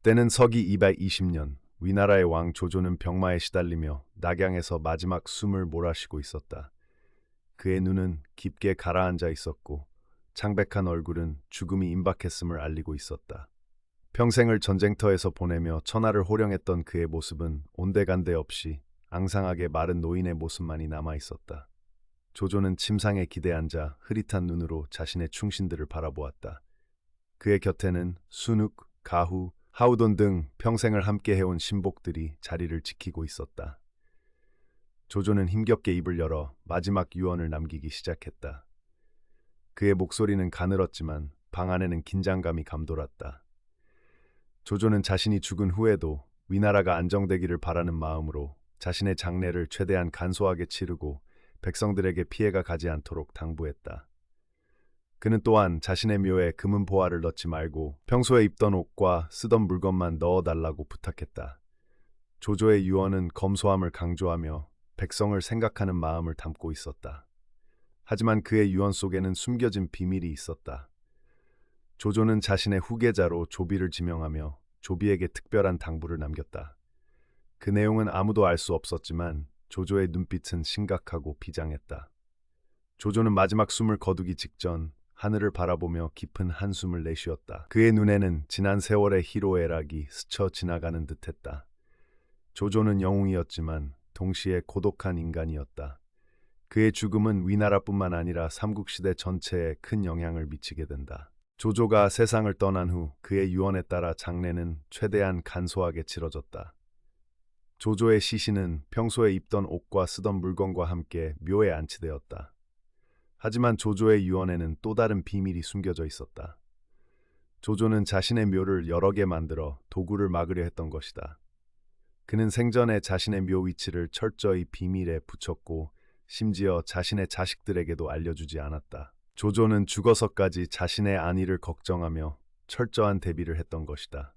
때는 서기 220년 위나라의 왕 조조는 병마에 시달리며 낙양에서 마지막 숨을 몰아쉬고 있었다. 그의 눈은 깊게 가라앉아 있었고 창백한 얼굴은 죽음이 임박했음을 알리고 있었다. 평생을 전쟁터에서 보내며 천하를 호령했던 그의 모습은 온데간데 없이 앙상하게 마른 노인의 모습만이 남아 있었다. 조조는 침상에 기대앉아 흐릿한 눈으로 자신의 충신들을 바라보았다. 그의 곁에는 순욱, 가후, 하우돈 등 평생을 함께 해온 신복들이 자리를 지키고 있었다. 조조는 힘겹게 입을 열어 마지막 유언을 남기기 시작했다. 그의 목소리는 가늘었지만 방 안에는 긴장감이 감돌았다. 조조는 자신이 죽은 후에도 위나라가 안정되기를 바라는 마음으로 자신의 장례를 최대한 간소하게 치르고 백성들에게 피해가 가지 않도록 당부했다. 그는 또한 자신의 묘에 금은 보화를 넣지 말고 평소에 입던 옷과 쓰던 물건만 넣어달라고 부탁했다. 조조의 유언은 검소함을 강조하며 백성을 생각하는 마음을 담고 있었다. 하지만 그의 유언 속에는 숨겨진 비밀이 있었다. 조조는 자신의 후계자로 조비를 지명하며 조비에게 특별한 당부를 남겼다. 그 내용은 아무도 알 수 없었지만 조조의 눈빛은 심각하고 비장했다. 조조는 마지막 숨을 거두기 직전 하늘을 바라보며 깊은 한숨을 내쉬었다. 그의 눈에는 지난 세월의 희로애락이 스쳐 지나가는 듯했다. 조조는 영웅이었지만 동시에 고독한 인간이었다. 그의 죽음은 위나라뿐만 아니라 삼국시대 전체에 큰 영향을 미치게 된다. 조조가 세상을 떠난 후 그의 유언에 따라 장례는 최대한 간소하게 치러졌다. 조조의 시신은 평소에 입던 옷과 쓰던 물건과 함께 묘에 안치되었다. 하지만 조조의 유언에는 또 다른 비밀이 숨겨져 있었다. 조조는 자신의 묘를 여러 개 만들어 도구를 막으려 했던 것이다. 그는 생전에 자신의 묘 위치를 철저히 비밀에 붙였고 심지어 자신의 자식들에게도 알려주지 않았다. 조조는 죽어서까지 자신의 안위를 걱정하며 철저한 대비를 했던 것이다.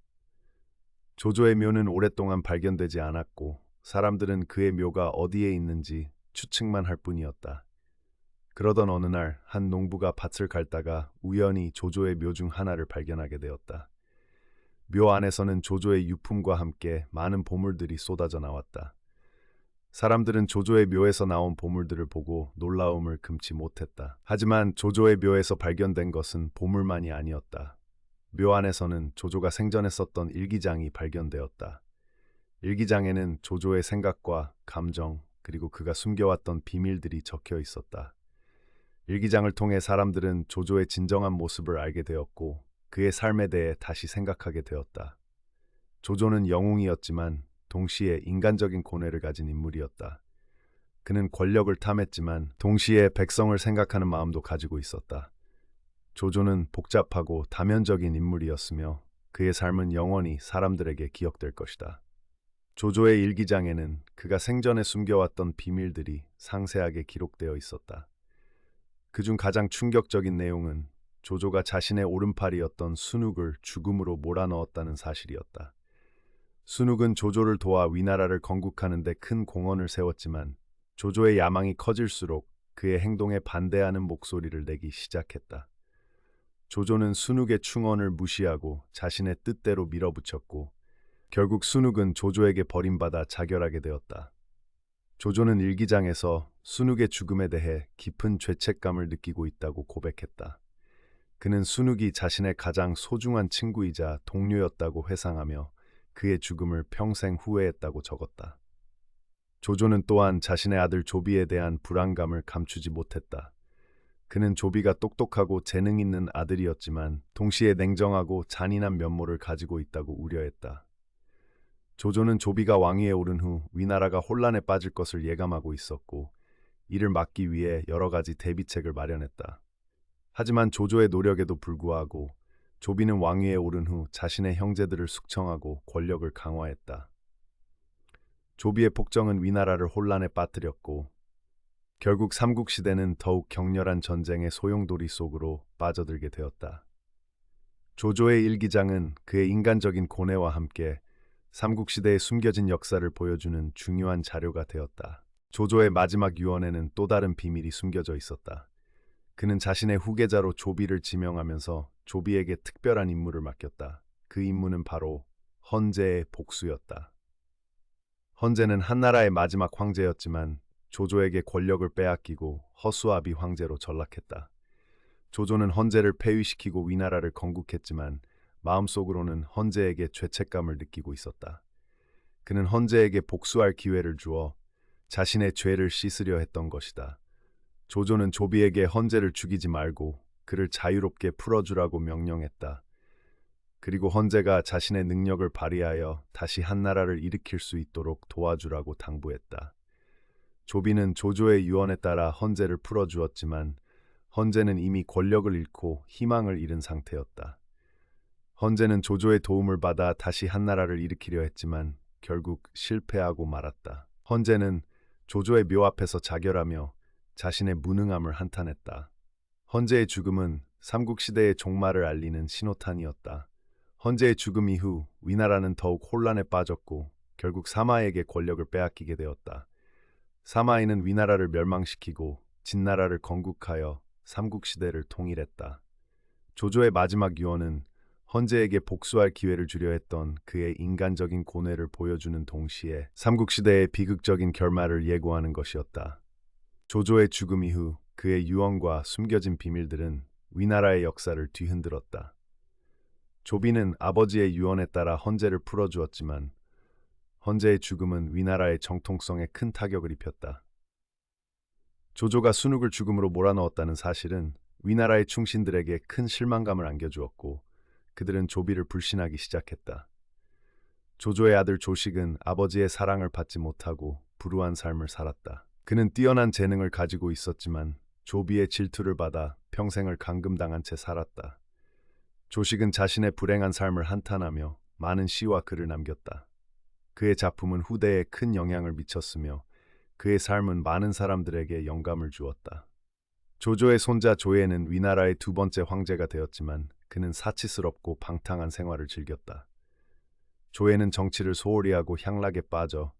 조조의 묘는 오랫동안 발견되지 않았고 사람들은 그의 묘가 어디에 있는지 추측만 할 뿐이었다. 그러던 어느 날 한 농부가 밭을 갈다가 우연히 조조의 묘 중 하나를 발견하게 되었다. 묘 안에서는 조조의 유품과 함께 많은 보물들이 쏟아져 나왔다. 사람들은 조조의 묘에서 나온 보물들을 보고 놀라움을 금치 못했다. 하지만 조조의 묘에서 발견된 것은 보물만이 아니었다. 묘 안에서는 조조가 생전에 썼던 일기장이 발견되었다. 일기장에는 조조의 생각과 감정, 그리고 그가 숨겨왔던 비밀들이 적혀 있었다. 일기장을 통해 사람들은 조조의 진정한 모습을 알게 되었고 그의 삶에 대해 다시 생각하게 되었다. 조조는 영웅이었지만 동시에 인간적인 고뇌를 가진 인물이었다. 그는 권력을 탐했지만 동시에 백성을 생각하는 마음도 가지고 있었다. 조조는 복잡하고 다면적인 인물이었으며 그의 삶은 영원히 사람들에게 기억될 것이다. 조조의 일기장에는 그가 생전에 숨겨왔던 비밀들이 상세하게 기록되어 있었다. 그중 가장 충격적인 내용은 조조가 자신의 오른팔이었던 순욱을 죽음으로 몰아넣었다는 사실이었다. 순욱은 조조를 도와 위나라를 건국하는 데 큰 공헌을 세웠지만 조조의 야망이 커질수록 그의 행동에 반대하는 목소리를 내기 시작했다. 조조는 순욱의 충언을 무시하고 자신의 뜻대로 밀어붙였고 결국 순욱은 조조에게 버림받아 자결하게 되었다. 조조는 일기장에서 순욱의 죽음에 대해 깊은 죄책감을 느끼고 있다고 고백했다. 그는 순욱이 자신의 가장 소중한 친구이자 동료였다고 회상하며 그의 죽음을 평생 후회했다고 적었다. 조조는 또한 자신의 아들 조비에 대한 불안감을 감추지 못했다. 그는 조비가 똑똑하고 재능 있는 아들이었지만 동시에 냉정하고 잔인한 면모를 가지고 있다고 우려했다. 조조는 조비가 왕위에 오른 후 위나라가 혼란에 빠질 것을 예감하고 있었고 이를 막기 위해 여러 가지 대비책을 마련했다. 하지만 조조의 노력에도 불구하고 조비는 왕위에 오른 후 자신의 형제들을 숙청하고 권력을 강화했다. 조비의 폭정은 위나라를 혼란에 빠뜨렸고 결국 삼국시대는 더욱 격렬한 전쟁의 소용돌이 속으로 빠져들게 되었다. 조조의 일기장은 그의 인간적인 고뇌와 함께 삼국시대의 숨겨진 역사를 보여주는 중요한 자료가 되었다. 조조의 마지막 유언에는 또 다른 비밀이 숨겨져 있었다. 그는 자신의 후계자로 조비를 지명하면서 조비에게 특별한 임무를 맡겼다. 그 임무는 바로 헌제의 복수였다. 헌제는 한나라의 마지막 황제였지만 조조에게 권력을 빼앗기고 허수아비 황제로 전락했다. 조조는 헌제를 폐위시키고 위나라를 건국했지만 마음속으로는 헌제에게 죄책감을 느끼고 있었다. 그는 헌제에게 복수할 기회를 주어 자신의 죄를 씻으려 했던 것이다. 조조는 조비에게 헌제를 죽이지 말고 그를 자유롭게 풀어주라고 명령했다. 그리고 헌제가 자신의 능력을 발휘하여 다시 한나라를 일으킬 수 있도록 도와주라고 당부했다. 조비는 조조의 유언에 따라 헌제를 풀어주었지만 헌제는 이미 권력을 잃고 희망을 잃은 상태였다. 헌제는 조조의 도움을 받아 다시 한나라를 일으키려 했지만 결국 실패하고 말았다. 헌제는 조조의 묘 앞에서 자결하며 자신의 무능함을 한탄했다. 헌제의 죽음은 삼국시대의 종말을 알리는 신호탄이었다. 헌제의 죽음 이후 위나라는 더욱 혼란에 빠졌고 결국 사마에게 권력을 빼앗기게 되었다. 사마이는 위나라를 멸망시키고 진나라를 건국하여 삼국시대를 통일했다. 조조의 마지막 유언은 헌제에게 복수할 기회를 주려 했던 그의 인간적인 고뇌를 보여주는 동시에 삼국시대의 비극적인 결말을 예고하는 것이었다. 조조의 죽음 이후 그의 유언과 숨겨진 비밀들은 위나라의 역사를 뒤흔들었다. 조비는 아버지의 유언에 따라 헌제를 풀어주었지만 헌제의 죽음은 위나라의 정통성에 큰 타격을 입혔다. 조조가 순욱을 죽음으로 몰아넣었다는 사실은 위나라의 충신들에게 큰 실망감을 안겨주었고 그들은 조비를 불신하기 시작했다. 조조의 아들 조식은 아버지의 사랑을 받지 못하고 불우한 삶을 살았다. 그는 뛰어난 재능을 가지고 있었지만 조비의 질투를 받아 평생을 감금당한 채 살았다. 조식은 자신의 불행한 삶을 한탄하며 많은 시와 글을 남겼다. 그의 작품은 후대에 큰 영향을 미쳤으며 그의 삶은 많은 사람들에게 영감을 주었다. 조조의 손자 조예는 위나라의 두 번째 황제가 되었지만 그는 사치스럽고 방탕한 생활을 즐겼다. 조예는 정치를 소홀히 하고 향락에 빠져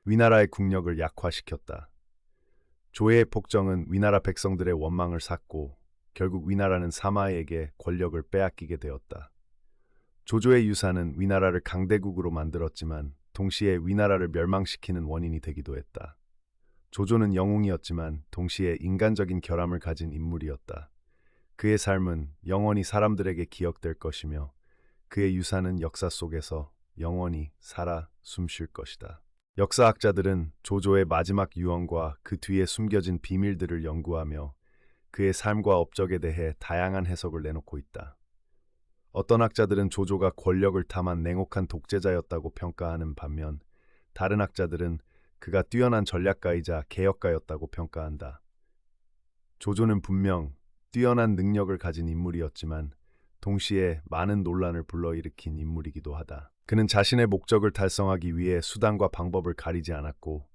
위나라의 국력을 약화시켰다. 조예의 폭정은 위나라 백성들의 원망을 샀고 결국 위나라는 사마에게 권력을 빼앗기게 되었다. 조조의 유산은 위나라를 강대국으로 만들었지만 동시에 위나라를 멸망시키는 원인이 되기도 했다. 조조는 영웅이었지만 동시에 인간적인 결함을 가진 인물이었다. 그의 삶은 영원히 사람들에게 기억될 것이며 그의 유산은 역사 속에서 영원히 살아 숨쉴 것이다. 역사학자들은 조조의 마지막 유언과 그 뒤에 숨겨진 비밀들을 연구하며 그의 삶과 업적에 대해 다양한 해석을 내놓고 있다. 어떤 학자들은 조조가 권력을 탐한 냉혹한 독재자였다고 평가하는 반면 다른 학자들은 그가 뛰어난 전략가이자 개혁가였다고 평가한다. 조조는 분명 뛰어난 능력을 가진 인물이었지만 동시에 많은 논란을 불러일으킨 인물이기도 하다. 그는 자신의 목적을 달성하기 위해 수단과 방법을 가리지 않았고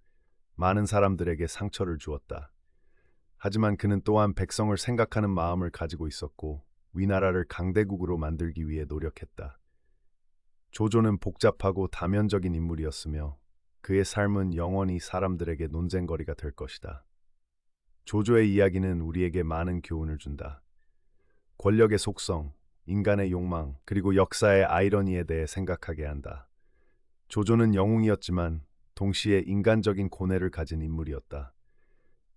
많은 사람들에게 상처를 주었다. 하지만 그는 또한 백성을 생각하는 마음을 가지고 있었고 위나라를 강대국으로 만들기 위해 노력했다. 조조는 복잡하고 다면적인 인물이었으며 그의 삶은 영원히 사람들에게 논쟁거리가 될 것이다. 조조의 이야기는 우리에게 많은 교훈을 준다. 권력의 속성, 인간의 욕망, 그리고 역사의 아이러니에 대해 생각하게 한다. 조조는 영웅이었지만 동시에 인간적인 고뇌를 가진 인물이었다.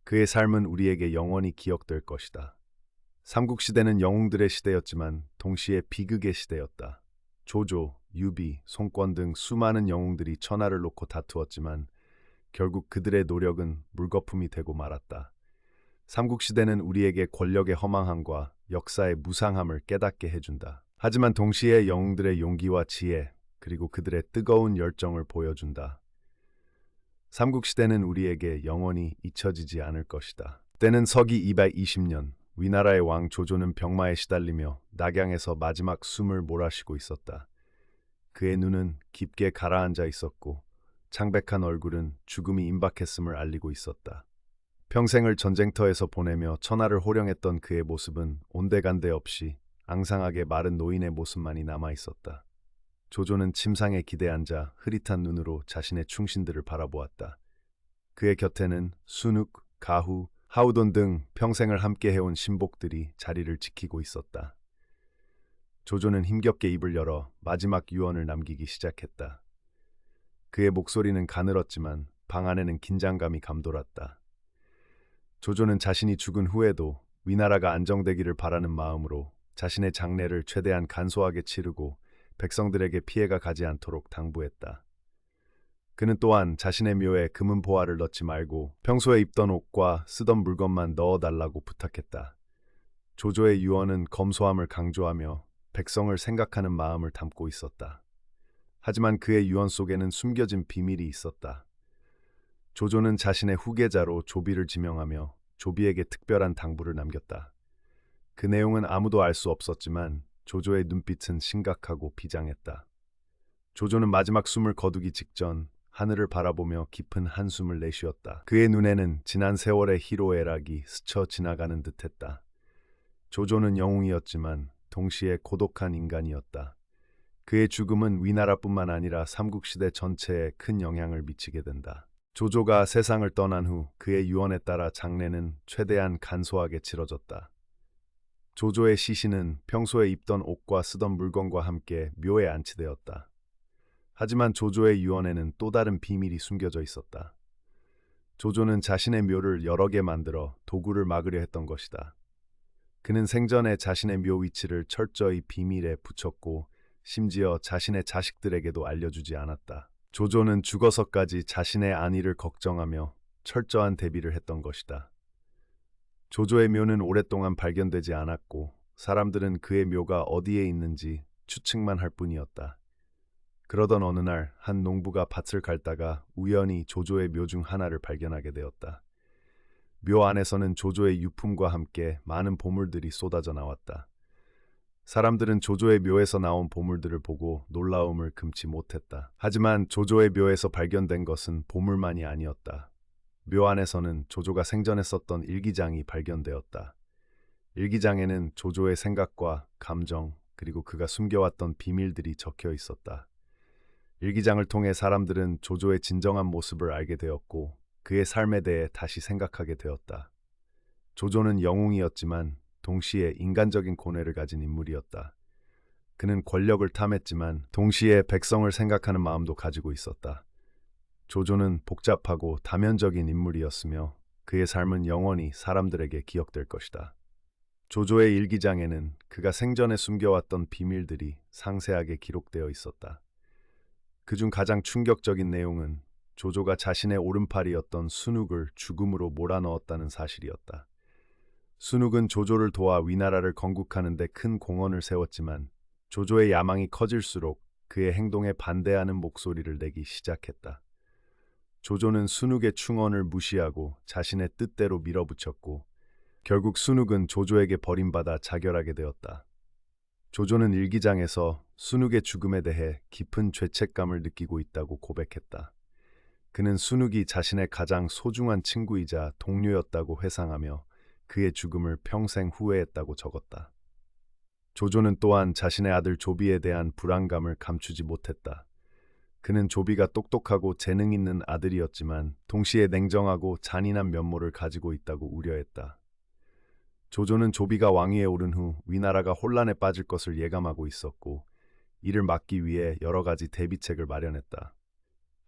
그의 삶은 우리에게 영원히 기억될 것이다. 삼국시대는 영웅들의 시대였지만 동시에 비극의 시대였다. 조조, 유비, 송권 등 수많은 영웅들이 천하를 놓고 다투었지만 결국 그들의 노력은 물거품이 되고 말았다. 삼국시대는 우리에게 권력의 허망함과 역사의 무상함을 깨닫게 해준다. 하지만 동시에 영웅들의 용기와 지혜, 그리고 그들의 뜨거운 열정을 보여준다. 삼국시대는 우리에게 영원히 잊혀지지 않을 것이다. 때는 서기 220년, 위나라의 왕 조조는 병마에 시달리며 낙양에서 마지막 숨을 몰아쉬고 있었다. 그의 눈은 깊게 가라앉아 있었고 창백한 얼굴은 죽음이 임박했음을 알리고 있었다. 평생을 전쟁터에서 보내며 천하를 호령했던 그의 모습은 온데간데 없이 앙상하게 마른 노인의 모습만이 남아 있었다. 조조는 침상에 기대앉아 흐릿한 눈으로 자신의 충신들을 바라보았다. 그의 곁에는 순욱, 가후, 하우돈 등 평생을 함께 해온 신복들이 자리를 지키고 있었다. 조조는 힘겹게 입을 열어 마지막 유언을 남기기 시작했다. 그의 목소리는 가늘었지만 방 안에는 긴장감이 감돌았다. 조조는 자신이 죽은 후에도 위나라가 안정되기를 바라는 마음으로 자신의 장례를 최대한 간소하게 치르고 백성들에게 피해가 가지 않도록 당부했다. 그는 또한 자신의 묘에 금은 보화를 넣지 말고 평소에 입던 옷과 쓰던 물건만 넣어달라고 부탁했다. 조조의 유언은 검소함을 강조하며 백성을 생각하는 마음을 담고 있었다. 하지만 그의 유언 속에는 숨겨진 비밀이 있었다. 조조는 자신의 후계자로 조비를 지명하며 조비에게 특별한 당부를 남겼다. 그 내용은 아무도 알 수 없었지만 조조의 눈빛은 심각하고 비장했다. 조조는 마지막 숨을 거두기 직전 하늘을 바라보며 깊은 한숨을 내쉬었다. 그의 눈에는 지난 세월의 희로애락이 스쳐 지나가는 듯했다. 조조는 영웅이었지만 동시에 고독한 인간이었다. 그의 죽음은 위나라뿐만 아니라 삼국시대 전체에 큰 영향을 미치게 된다. 조조가 세상을 떠난 후 그의 유언에 따라 장례는 최대한 간소하게 치러졌다. 조조의 시신은 평소에 입던 옷과 쓰던 물건과 함께 묘에 안치되었다. 하지만 조조의 유언에는 또 다른 비밀이 숨겨져 있었다. 조조는 자신의 묘를 여러 개 만들어 도구를 막으려 했던 것이다. 그는 생전에 자신의 묘 위치를 철저히 비밀에 붙였고 심지어 자신의 자식들에게도 알려주지 않았다. 조조는 죽어서까지 자신의 안위를 걱정하며 철저한 대비를 했던 것이다. 조조의 묘는 오랫동안 발견되지 않았고 사람들은 그의 묘가 어디에 있는지 추측만 할 뿐이었다. 그러던 어느 날 한 농부가 밭을 갈다가 우연히 조조의 묘 중 하나를 발견하게 되었다. 묘 안에서는 조조의 유품과 함께 많은 보물들이 쏟아져 나왔다. 사람들은 조조의 묘에서 나온 보물들을 보고 놀라움을 금치 못했다. 하지만 조조의 묘에서 발견된 것은 보물만이 아니었다. 묘 안에서는 조조가 생전에 썼던 일기장이 발견되었다. 일기장에는 조조의 생각과 감정, 그리고 그가 숨겨왔던 비밀들이 적혀 있었다. 일기장을 통해 사람들은 조조의 진정한 모습을 알게 되었고 그의 삶에 대해 다시 생각하게 되었다. 조조는 영웅이었지만 동시에 인간적인 고뇌를 가진 인물이었다. 그는 권력을 탐했지만 동시에 백성을 생각하는 마음도 가지고 있었다. 조조는 복잡하고 다면적인 인물이었으며 그의 삶은 영원히 사람들에게 기억될 것이다. 조조의 일기장에는 그가 생전에 숨겨왔던 비밀들이 상세하게 기록되어 있었다. 그중 가장 충격적인 내용은 조조가 자신의 오른팔이었던 순욱을 죽음으로 몰아넣었다는 사실이었다. 순욱은 조조를 도와 위나라를 건국하는 데 큰 공헌을 세웠지만 조조의 야망이 커질수록 그의 행동에 반대하는 목소리를 내기 시작했다. 조조는 순욱의 충언을 무시하고 자신의 뜻대로 밀어붙였고 결국 순욱은 조조에게 버림받아 자결하게 되었다. 조조는 일기장에서 순욱의 죽음에 대해 깊은 죄책감을 느끼고 있다고 고백했다. 그는 순욱이 자신의 가장 소중한 친구이자 동료였다고 회상하며 그의 죽음을 평생 후회했다고 적었다. 조조는 또한 자신의 아들 조비에 대한 불안감을 감추지 못했다. 그는 조비가 똑똑하고 재능 있는 아들이었지만 동시에 냉정하고 잔인한 면모를 가지고 있다고 우려했다. 조조는 조비가 왕위에 오른 후 위나라가 혼란에 빠질 것을 예감하고 있었고 이를 막기 위해 여러 가지 대비책을 마련했다.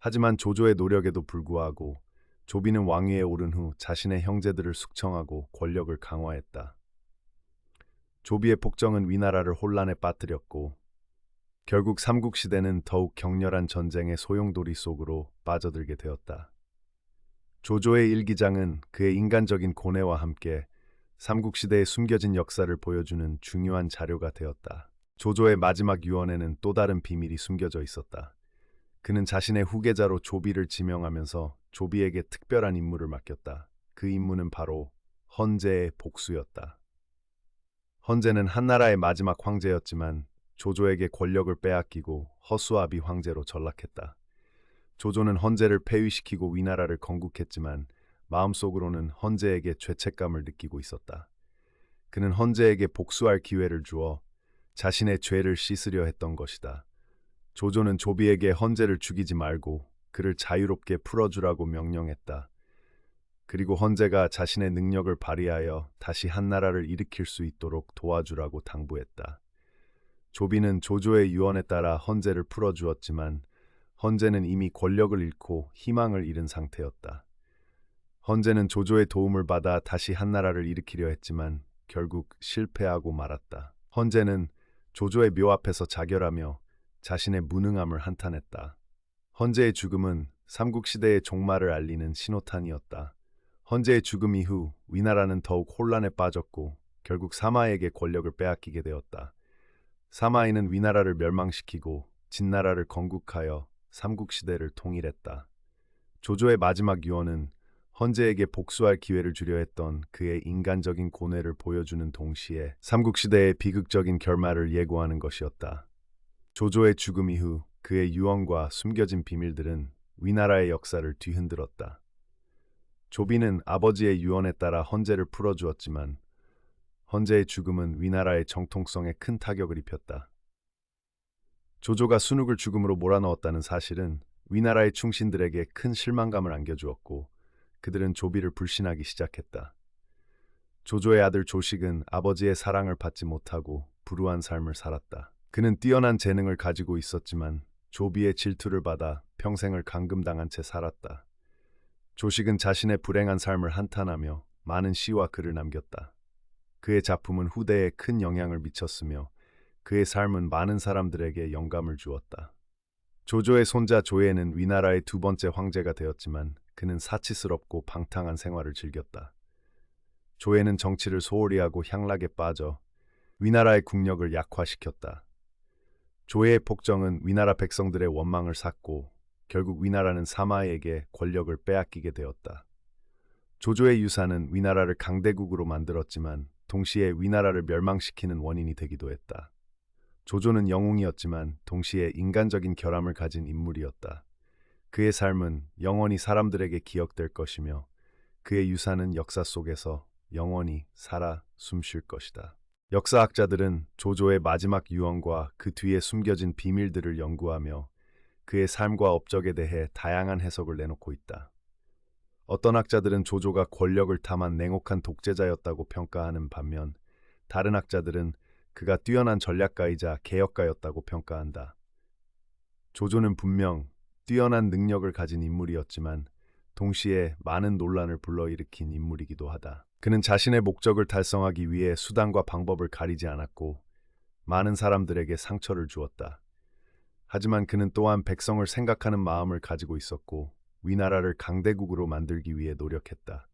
하지만 조조의 노력에도 불구하고 조비는 왕위에 오른 후 자신의 형제들을 숙청하고 권력을 강화했다. 조비의 폭정은 위나라를 혼란에 빠뜨렸고 결국 삼국시대는 더욱 격렬한 전쟁의 소용돌이 속으로 빠져들게 되었다. 조조의 일기장은 그의 인간적인 고뇌와 함께 삼국시대의 숨겨진 역사를 보여주는 중요한 자료가 되었다. 조조의 마지막 유언에는 또 다른 비밀이 숨겨져 있었다. 그는 자신의 후계자로 조비를 지명하면서 조비에게 특별한 임무를 맡겼다. 그 임무는 바로 헌제의 복수였다. 헌제는 한나라의 마지막 황제였지만 조조에게 권력을 빼앗기고 허수아비 황제로 전락했다. 조조는 헌제를 폐위시키고 위나라를 건국했지만 마음속으로는 헌제에게 죄책감을 느끼고 있었다. 그는 헌제에게 복수할 기회를 주어 자신의 죄를 씻으려 했던 것이다. 조조는 조비에게 헌제를 죽이지 말고 그를 자유롭게 풀어주라고 명령했다. 그리고 헌제가 자신의 능력을 발휘하여 다시 한나라를 일으킬 수 있도록 도와주라고 당부했다. 조비는 조조의 유언에 따라 헌제를 풀어주었지만 헌제는 이미 권력을 잃고 희망을 잃은 상태였다. 헌제는 조조의 도움을 받아 다시 한나라를 일으키려 했지만 결국 실패하고 말았다. 헌제는 조조의 묘 앞에서 자결하며 자신의 무능함을 한탄했다. 헌제의 죽음은 삼국시대의 종말을 알리는 신호탄이었다. 헌제의 죽음 이후 위나라는 더욱 혼란에 빠졌고 결국 사마에게 권력을 빼앗기게 되었다. 사마이는 위나라를 멸망시키고 진나라를 건국하여 삼국시대를 통일했다. 조조의 마지막 유언은 헌제에게 복수할 기회를 주려 했던 그의 인간적인 고뇌를 보여주는 동시에 삼국시대의 비극적인 결말을 예고하는 것이었다. 조조의 죽음 이후 그의 유언과 숨겨진 비밀들은 위나라의 역사를 뒤흔들었다. 조비는 아버지의 유언에 따라 헌제를 풀어주었지만 헌제의 죽음은 위나라의 정통성에 큰 타격을 입혔다. 조조가 순욱을 죽음으로 몰아넣었다는 사실은 위나라의 충신들에게 큰 실망감을 안겨주었고 그들은 조비를 불신하기 시작했다. 조조의 아들 조식은 아버지의 사랑을 받지 못하고 불우한 삶을 살았다. 그는 뛰어난 재능을 가지고 있었지만 조비의 질투를 받아 평생을 감금당한 채 살았다. 조식은 자신의 불행한 삶을 한탄하며 많은 시와 글을 남겼다. 그의 작품은 후대에 큰 영향을 미쳤으며 그의 삶은 많은 사람들에게 영감을 주었다. 조조의 손자 조예는 위나라의 두 번째 황제가 되었지만 그는 사치스럽고 방탕한 생활을 즐겼다. 조예는 정치를 소홀히 하고 향락에 빠져 위나라의 국력을 약화시켰다. 조예의 폭정은 위나라 백성들의 원망을 샀고 결국 위나라는 사마에게 권력을 빼앗기게 되었다. 조조의 유산은 위나라를 강대국으로 만들었지만 동시에 위나라를 멸망시키는 원인이 되기도 했다. 조조는 영웅이었지만 동시에 인간적인 결함을 가진 인물이었다. 그의 삶은 영원히 사람들에게 기억될 것이며 그의 유산은 역사 속에서 영원히 살아 숨쉴 것이다. 역사학자들은 조조의 마지막 유언과 그 뒤에 숨겨진 비밀들을 연구하며 그의 삶과 업적에 대해 다양한 해석을 내놓고 있다. 어떤 학자들은 조조가 권력을 탐한 냉혹한 독재자였다고 평가하는 반면 다른 학자들은 그가 뛰어난 전략가이자 개혁가였다고 평가한다. 조조는 분명 뛰어난 능력을 가진 인물이었지만 동시에 많은 논란을 불러일으킨 인물이기도 하다. 그는 자신의 목적을 달성하기 위해 수단과 방법을 가리지 않았고 많은 사람들에게 상처를 주었다. 하지만 그는 또한 백성을 생각하는 마음을 가지고 있었고 위나라를 강대국으로 만들기 위해 노력했다.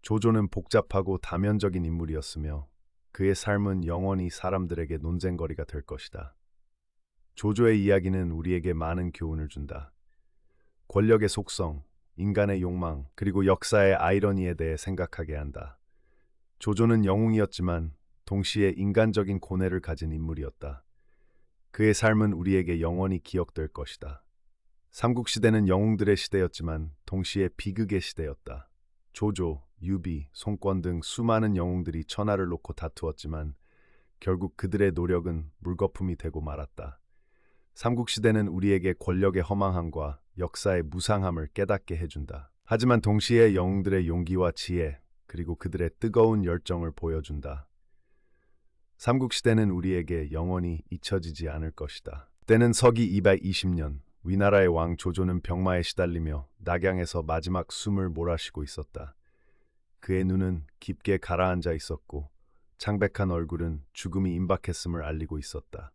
조조는 복잡하고 다면적인 인물이었으며 그의 삶은 영원히 사람들에게 논쟁거리가 될 것이다. 조조의 이야기는 우리에게 많은 교훈을 준다. 권력의 속성, 인간의 욕망, 그리고 역사의 아이러니에 대해 생각하게 한다. 조조는 영웅이었지만 동시에 인간적인 고뇌를 가진 인물이었다. 그의 삶은 우리에게 영원히 기억될 것이다. 삼국시대는 영웅들의 시대였지만 동시에 비극의 시대였다. 조조, 유비, 송권 등 수많은 영웅들이 천하를 놓고 다투었지만 결국 그들의 노력은 물거품이 되고 말았다. 삼국시대는 우리에게 권력의 허망함과 역사의 무상함을 깨닫게 해준다. 하지만 동시에 영웅들의 용기와 지혜, 그리고 그들의 뜨거운 열정을 보여준다. 삼국시대는 우리에게 영원히 잊혀지지 않을 것이다. 때는 서기 220년, 위나라의 왕 조조는 병마에 시달리며 낙양에서 마지막 숨을 몰아쉬고 있었다. 그의 눈은 깊게 가라앉아 있었고 창백한 얼굴은 죽음이 임박했음을 알리고 있었다.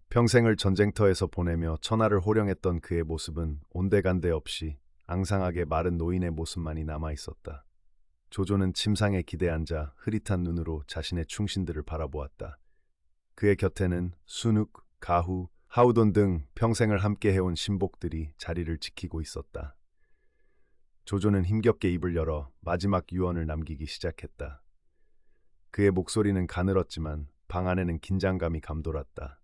평생을 전쟁터에서 보내며 천하를 호령했던 그의 모습은 온데간데 없이 앙상하게 마른 노인의 모습만이 남아 있었다. 조조는 침상에 기대앉아 흐릿한 눈으로 자신의 충신들을 바라보았다. 그의 곁에는 순욱, 가후, 하우돈 등 평생을 함께 해온 신복들이 자리를 지키고 있었다. 조조는 힘겹게 입을 열어 마지막 유언을 남기기 시작했다. 그의 목소리는 가늘었지만 방 안에는 긴장감이 감돌았다.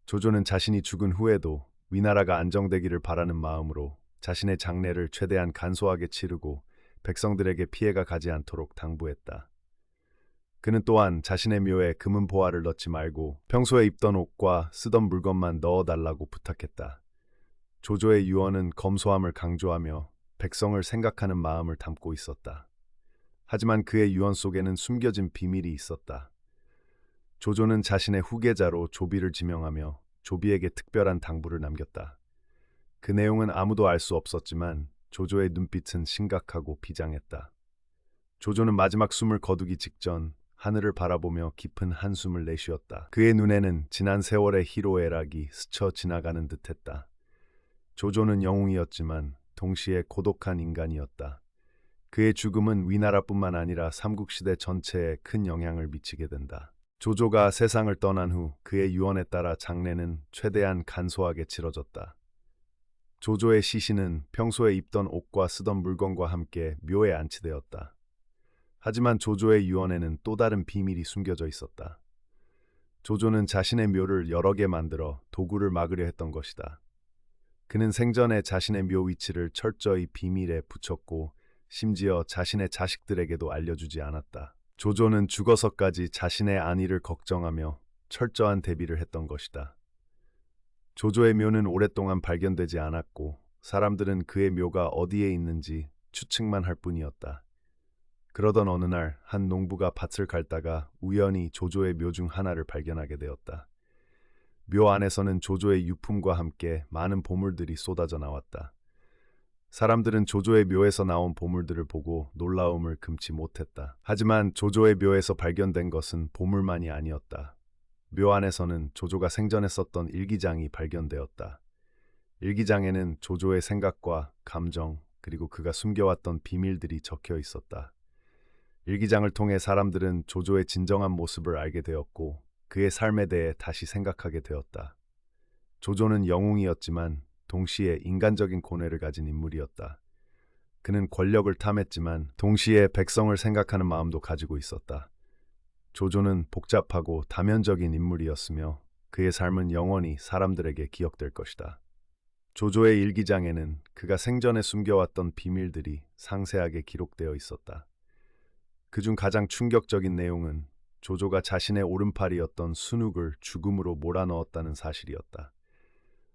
조조는 자신이 죽은 후에도 위나라가 안정되기를 바라는 마음으로 자신의 장례를 최대한 간소하게 치르고 백성들에게 피해가 가지 않도록 당부했다. 그는 또한 자신의 묘에 금은 보화를 넣지 말고 평소에 입던 옷과 쓰던 물건만 넣어달라고 부탁했다. 조조의 유언은 검소함을 강조하며 백성을 생각하는 마음을 담고 있었다. 하지만 그의 유언 속에는 숨겨진 비밀이 있었다. 조조는 자신의 후계자로 조비를 지명하며 조비에게 특별한 당부를 남겼다. 그 내용은 아무도 알 수 없었지만 조조의 눈빛은 심각하고 비장했다. 조조는 마지막 숨을 거두기 직전 하늘을 바라보며 깊은 한숨을 내쉬었다. 그의 눈에는 지난 세월의 희로애락이 스쳐 지나가는 듯했다. 조조는 영웅이었지만 동시에 고독한 인간이었다. 그의 죽음은 위나라뿐만 아니라 삼국시대 전체에 큰 영향을 미치게 된다. 조조가 세상을 떠난 후 그의 유언에 따라 장례는 최대한 간소하게 치러졌다. 조조의 시신은 평소에 입던 옷과 쓰던 물건과 함께 묘에 안치되었다. 하지만 조조의 유언에는 또 다른 비밀이 숨겨져 있었다. 조조는 자신의 묘를 여러 개 만들어 도구를 막으려 했던 것이다. 그는 생전에 자신의 묘 위치를 철저히 비밀에 붙였고 심지어 자신의 자식들에게도 알려주지 않았다. 조조는 죽어서까지 자신의 안위를 걱정하며 철저한 대비를 했던 것이다. 조조의 묘는 오랫동안 발견되지 않았고 사람들은 그의 묘가 어디에 있는지 추측만 할 뿐이었다. 그러던 어느 날 한 농부가 밭을 갈다가 우연히 조조의 묘 중 하나를 발견하게 되었다. 묘 안에서는 조조의 유품과 함께 많은 보물들이 쏟아져 나왔다. 사람들은 조조의 묘에서 나온 보물들을 보고 놀라움을 금치 못했다. 하지만 조조의 묘에서 발견된 것은 보물만이 아니었다. 묘 안에서는 조조가 생전에 썼던 일기장이 발견되었다. 일기장에는 조조의 생각과 감정, 그리고 그가 숨겨왔던 비밀들이 적혀 있었다. 일기장을 통해 사람들은 조조의 진정한 모습을 알게 되었고 그의 삶에 대해 다시 생각하게 되었다. 조조는 영웅이었지만 동시에 인간적인 고뇌를 가진 인물이었다. 그는 권력을 탐했지만 동시에 백성을 생각하는 마음도 가지고 있었다. 조조는 복잡하고 다면적인 인물이었으며 그의 삶은 영원히 사람들에게 기억될 것이다. 조조의 일기장에는 그가 생전에 숨겨왔던 비밀들이 상세하게 기록되어 있었다. 그중 가장 충격적인 내용은 조조가 자신의 오른팔이었던 순욱을 죽음으로 몰아넣었다는 사실이었다.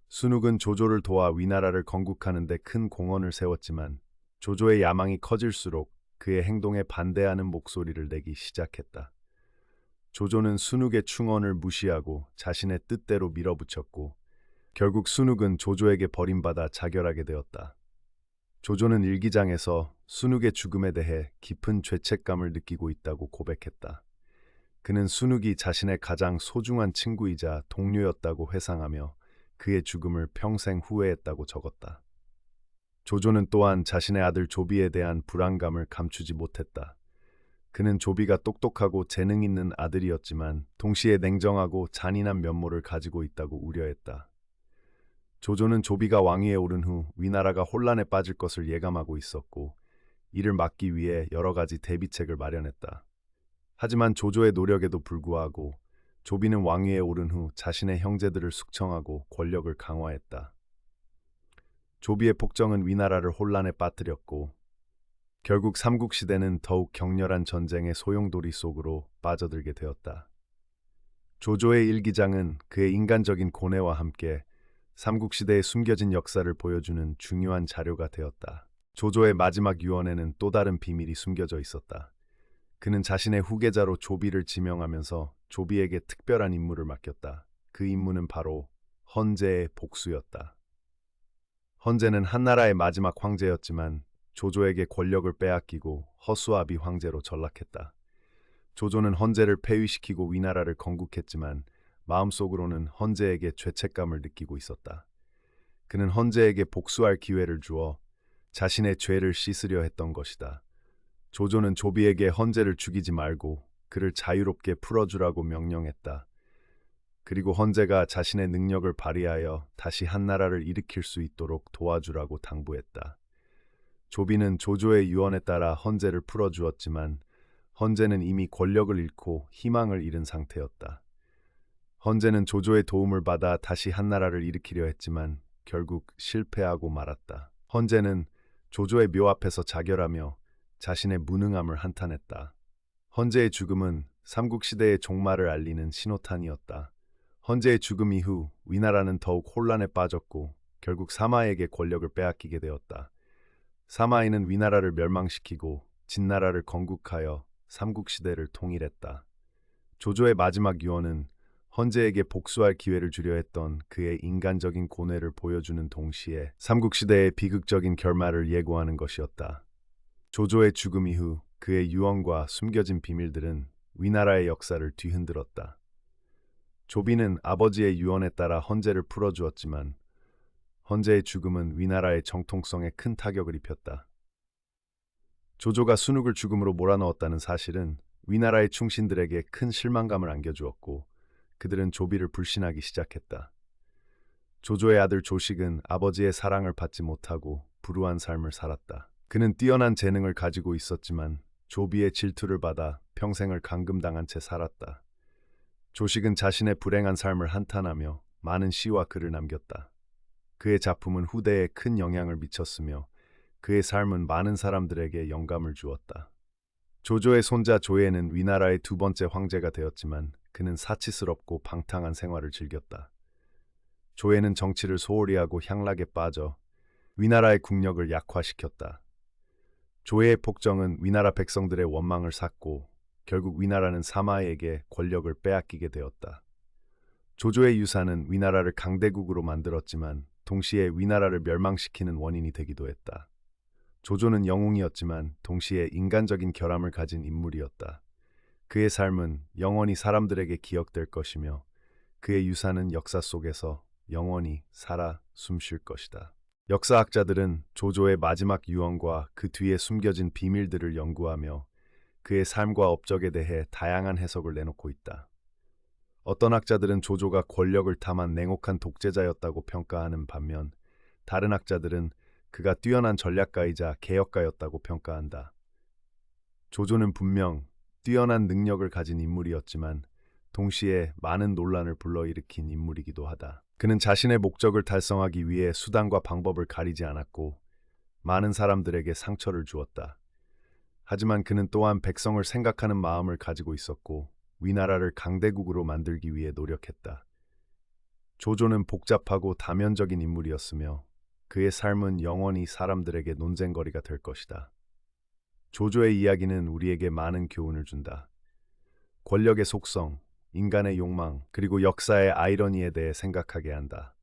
순욱은 조조를 도와 위나라를 건국하는 데 큰 공헌을 세웠지만 조조의 야망이 커질수록 그의 행동에 반대하는 목소리를 내기 시작했다. 조조는 순욱의 충언을 무시하고 자신의 뜻대로 밀어붙였고 결국 순욱은 조조에게 버림받아 자결하게 되었다. 조조는 일기장에서 순욱의 죽음에 대해 깊은 죄책감을 느끼고 있다고 고백했다. 그는 순욱이 자신의 가장 소중한 친구이자 동료였다고 회상하며 그의 죽음을 평생 후회했다고 적었다. 조조는 또한 자신의 아들 조비에 대한 불안감을 감추지 못했다. 그는 조비가 똑똑하고 재능 있는 아들이었지만 동시에 냉정하고 잔인한 면모를 가지고 있다고 우려했다. 조조는 조비가 왕위에 오른 후 위나라가 혼란에 빠질 것을 예감하고 있었고 이를 막기 위해 여러 가지 대비책을 마련했다. 하지만 조조의 노력에도 불구하고 조비는 왕위에 오른 후 자신의 형제들을 숙청하고 권력을 강화했다. 조비의 폭정은 위나라를 혼란에 빠뜨렸고 결국 삼국시대는 더욱 격렬한 전쟁의 소용돌이 속으로 빠져들게 되었다. 조조의 일기장은 그의 인간적인 고뇌와 함께 삼국시대의 숨겨진 역사를 보여주는 중요한 자료가 되었다. 조조의 마지막 유언에는 또 다른 비밀이 숨겨져 있었다. 그는 자신의 후계자로 조비를 지명하면서 조비에게 특별한 임무를 맡겼다. 그 임무는 바로 헌제의 복수였다. 헌제는 한나라의 마지막 황제였지만 조조에게 권력을 빼앗기고 허수아비 황제로 전락했다. 조조는 헌제를 폐위시키고 위나라를 건국했지만 마음속으로는 헌제에게 죄책감을 느끼고 있었다. 그는 헌제에게 복수할 기회를 주어 자신의 죄를 씻으려 했던 것이다. 조조는 조비에게 헌제를 죽이지 말고 그를 자유롭게 풀어주라고 명령했다. 그리고 헌제가 자신의 능력을 발휘하여 다시 한나라를 일으킬 수 있도록 도와주라고 당부했다. 조비는 조조의 유언에 따라 헌제를 풀어주었지만 헌제는 이미 권력을 잃고 희망을 잃은 상태였다. 헌제는 조조의 도움을 받아 다시 한나라를 일으키려 했지만 결국 실패하고 말았다. 헌제는 조조의 묘 앞에서 자결하며 자신의 무능함을 한탄했다. 헌제의 죽음은 삼국시대의 종말을 알리는 신호탄이었다. 헌제의 죽음 이후 위나라는 더욱 혼란에 빠졌고 결국 사마에게 권력을 빼앗기게 되었다. 사마이는 위나라를 멸망시키고 진나라를 건국하여 삼국시대를 통일했다. 조조의 마지막 유언은 헌제에게 복수할 기회를 주려 했던 그의 인간적인 고뇌를 보여주는 동시에 삼국시대의 비극적인 결말을 예고하는 것이었다. 조조의 죽음 이후 그의 유언과 숨겨진 비밀들은 위나라의 역사를 뒤흔들었다. 조비는 아버지의 유언에 따라 헌제를 풀어주었지만 헌제의 죽음은 위나라의 정통성에 큰 타격을 입혔다. 조조가 순욱을 죽음으로 몰아넣었다는 사실은 위나라의 충신들에게 큰 실망감을 안겨주었고 그들은 조비를 불신하기 시작했다. 조조의 아들 조식은 아버지의 사랑을 받지 못하고 불우한 삶을 살았다. 그는 뛰어난 재능을 가지고 있었지만 조비의 질투를 받아 평생을 감금당한 채 살았다. 조식은 자신의 불행한 삶을 한탄하며 많은 시와 글을 남겼다. 그의 작품은 후대에 큰 영향을 미쳤으며 그의 삶은 많은 사람들에게 영감을 주었다. 조조의 손자 조예는 위나라의 두 번째 황제가 되었지만 그는 사치스럽고 방탕한 생활을 즐겼다. 조예는 정치를 소홀히 하고 향락에 빠져 위나라의 국력을 약화시켰다. 조예의 폭정은 위나라 백성들의 원망을 샀고 결국 위나라는 사마에게 권력을 빼앗기게 되었다. 조조의 유산은 위나라를 강대국으로 만들었지만 동시에 위나라를 멸망시키는 원인이 되기도 했다. 조조는 영웅이었지만 동시에 인간적인 결함을 가진 인물이었다. 그의 삶은 영원히 사람들에게 기억될 것이며 그의 유산은 역사 속에서 영원히 살아 숨쉴 것이다. 역사학자들은 조조의 마지막 유언과 그 뒤에 숨겨진 비밀들을 연구하며 그의 삶과 업적에 대해 다양한 해석을 내놓고 있다. 어떤 학자들은 조조가 권력을 탐한 냉혹한 독재자였다고 평가하는 반면 다른 학자들은 그가 뛰어난 전략가이자 개혁가였다고 평가한다. 조조는 분명 뛰어난 능력을 가진 인물이었지만 동시에 많은 논란을 불러일으킨 인물이기도 하다. 그는 자신의 목적을 달성하기 위해 수단과 방법을 가리지 않았고 많은 사람들에게 상처를 주었다. 하지만 그는 또한 백성을 생각하는 마음을 가지고 있었고 위나라를 강대국으로 만들기 위해 노력했다. 조조는 복잡하고 다면적인 인물이었으며 그의 삶은 영원히 사람들에게 논쟁거리가 될 것이다. 조조의 이야기는 우리에게 많은 교훈을 준다. 권력의 속성, 인간의 욕망, 그리고 역사의 아이러니에 대해 생각하게 한다.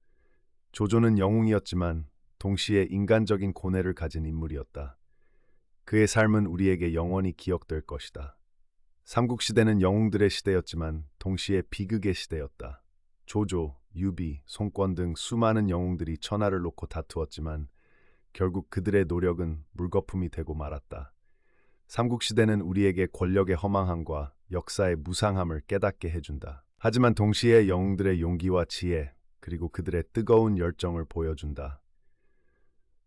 조조는 영웅이었지만 동시에 인간적인 고뇌를 가진 인물이었다. 그의 삶은 우리에게 영원히 기억될 것이다. 삼국시대는 영웅들의 시대였지만 동시에 비극의 시대였다. 조조, 유비, 송권 등 수많은 영웅들이 천하를 놓고 다투었지만 결국 그들의 노력은 물거품이 되고 말았다. 삼국시대는 우리에게 권력의 허망함과 역사의 무상함을 깨닫게 해준다. 하지만 동시에 영웅들의 용기와 지혜, 그리고 그들의 뜨거운 열정을 보여준다.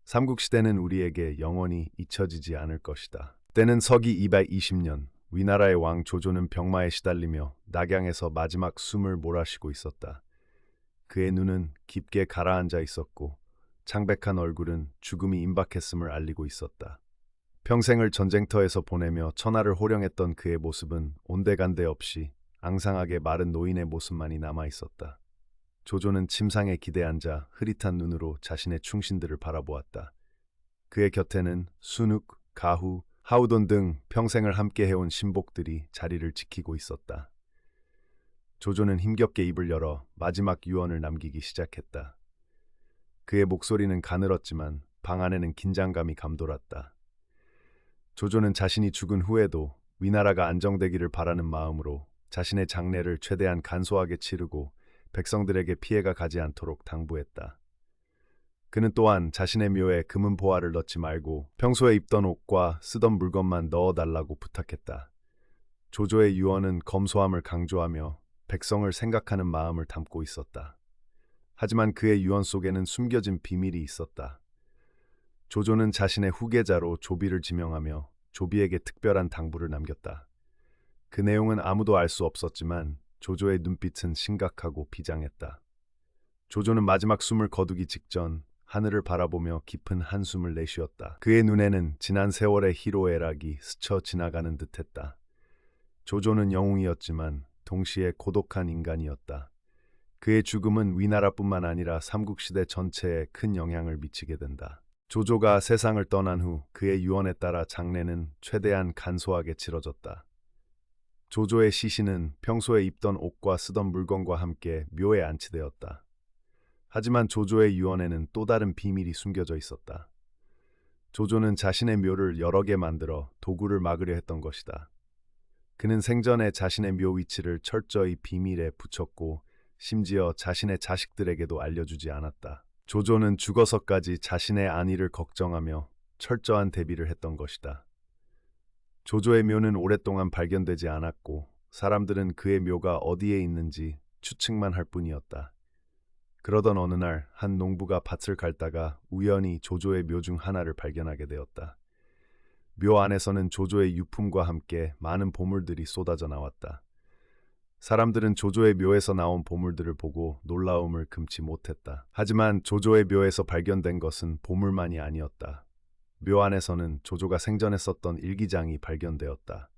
삼국시대는 우리에게 영원히 잊혀지지 않을 것이다. 때는 서기 220년, 위나라의 왕 조조는 병마에 시달리며 낙양에서 마지막 숨을 몰아쉬고 있었다. 그의 눈은 깊게 가라앉아 있었고 창백한 얼굴은 죽음이 임박했음을 알리고 있었다. 평생을 전쟁터에서 보내며 천하를 호령했던 그의 모습은 온데간데 없이 앙상하게 마른 노인의 모습만이 남아 있었다. 조조는 침상에 기대앉아 흐릿한 눈으로 자신의 충신들을 바라보았다. 그의 곁에는 순욱, 가후, 하우돈 등 평생을 함께 해온 신복들이 자리를 지키고 있었다. 조조는 힘겹게 입을 열어 마지막 유언을 남기기 시작했다. 그의 목소리는 가늘었지만 방 안에는 긴장감이 감돌았다. 조조는 자신이 죽은 후에도 위나라가 안정되기를 바라는 마음으로 자신의 장례를 최대한 간소하게 치르고 백성들에게 피해가 가지 않도록 당부했다. 그는 또한 자신의 묘에 금은 보화를 넣지 말고 평소에 입던 옷과 쓰던 물건만 넣어달라고 부탁했다. 조조의 유언은 검소함을 강조하며 백성을 생각하는 마음을 담고 있었다. 하지만 그의 유언 속에는 숨겨진 비밀이 있었다. 조조는 자신의 후계자로 조비를 지명하며 조비에게 특별한 당부를 남겼다. 그 내용은 아무도 알 수 없었지만 조조의 눈빛은 심각하고 비장했다. 조조는 마지막 숨을 거두기 직전 하늘을 바라보며 깊은 한숨을 내쉬었다. 그의 눈에는 지난 세월의 희로애락이 스쳐 지나가는 듯했다. 조조는 영웅이었지만 동시에 고독한 인간이었다. 그의 죽음은 위나라뿐만 아니라 삼국시대 전체에 큰 영향을 미치게 된다. 조조가 세상을 떠난 후 그의 유언에 따라 장례는 최대한 간소하게 치러졌다. 조조의 시신은 평소에 입던 옷과 쓰던 물건과 함께 묘에 안치되었다. 하지만 조조의 유언에는 또 다른 비밀이 숨겨져 있었다. 조조는 자신의 묘를 여러 개 만들어 도구를 막으려 했던 것이다. 그는 생전에 자신의 묘 위치를 철저히 비밀에 붙였고 심지어 자신의 자식들에게도 알려주지 않았다. 조조는 죽어서까지 자신의 안위를 걱정하며 철저한 대비를 했던 것이다. 조조의 묘는 오랫동안 발견되지 않았고 사람들은 그의 묘가 어디에 있는지 추측만 할 뿐이었다. 그러던 어느 날 한 농부가 밭을 갈다가 우연히 조조의 묘 중 하나를 발견하게 되었다. 묘 안에서는 조조의 유품과 함께 많은 보물들이 쏟아져 나왔다. 사람들은 조조의 묘에서 나온 보물들을 보고 놀라움을 금치 못했다. 하지만 조조의 묘에서 발견된 것은 보물만이 아니었다. 묘 안에서는 조조가 생전에 썼던 일기장이 발견되었다.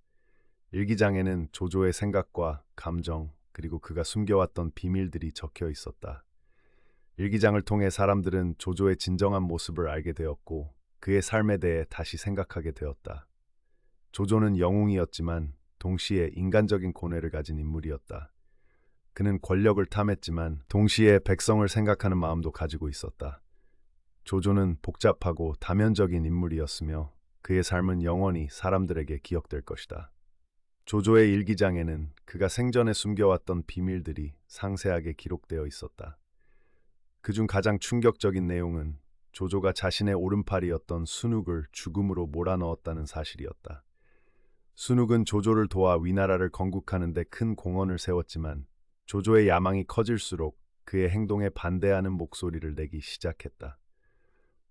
일기장에는 조조의 생각과 감정, 그리고 그가 숨겨왔던 비밀들이 적혀 있었다. 일기장을 통해 사람들은 조조의 진정한 모습을 알게 되었고 그의 삶에 대해 다시 생각하게 되었다. 조조는 영웅이었지만 동시에 인간적인 고뇌를 가진 인물이었다. 그는 권력을 탐했지만 동시에 백성을 생각하는 마음도 가지고 있었다. 조조는 복잡하고 다면적인 인물이었으며 그의 삶은 영원히 사람들에게 기억될 것이다. 조조의 일기장에는 그가 생전에 숨겨왔던 비밀들이 상세하게 기록되어 있었다. 그중 가장 충격적인 내용은 조조가 자신의 오른팔이었던 순욱을 죽음으로 몰아넣었다는 사실이었다. 순욱은 조조를 도와 위나라를 건국하는 데 큰 공헌을 세웠지만 조조의 야망이 커질수록 그의 행동에 반대하는 목소리를 내기 시작했다.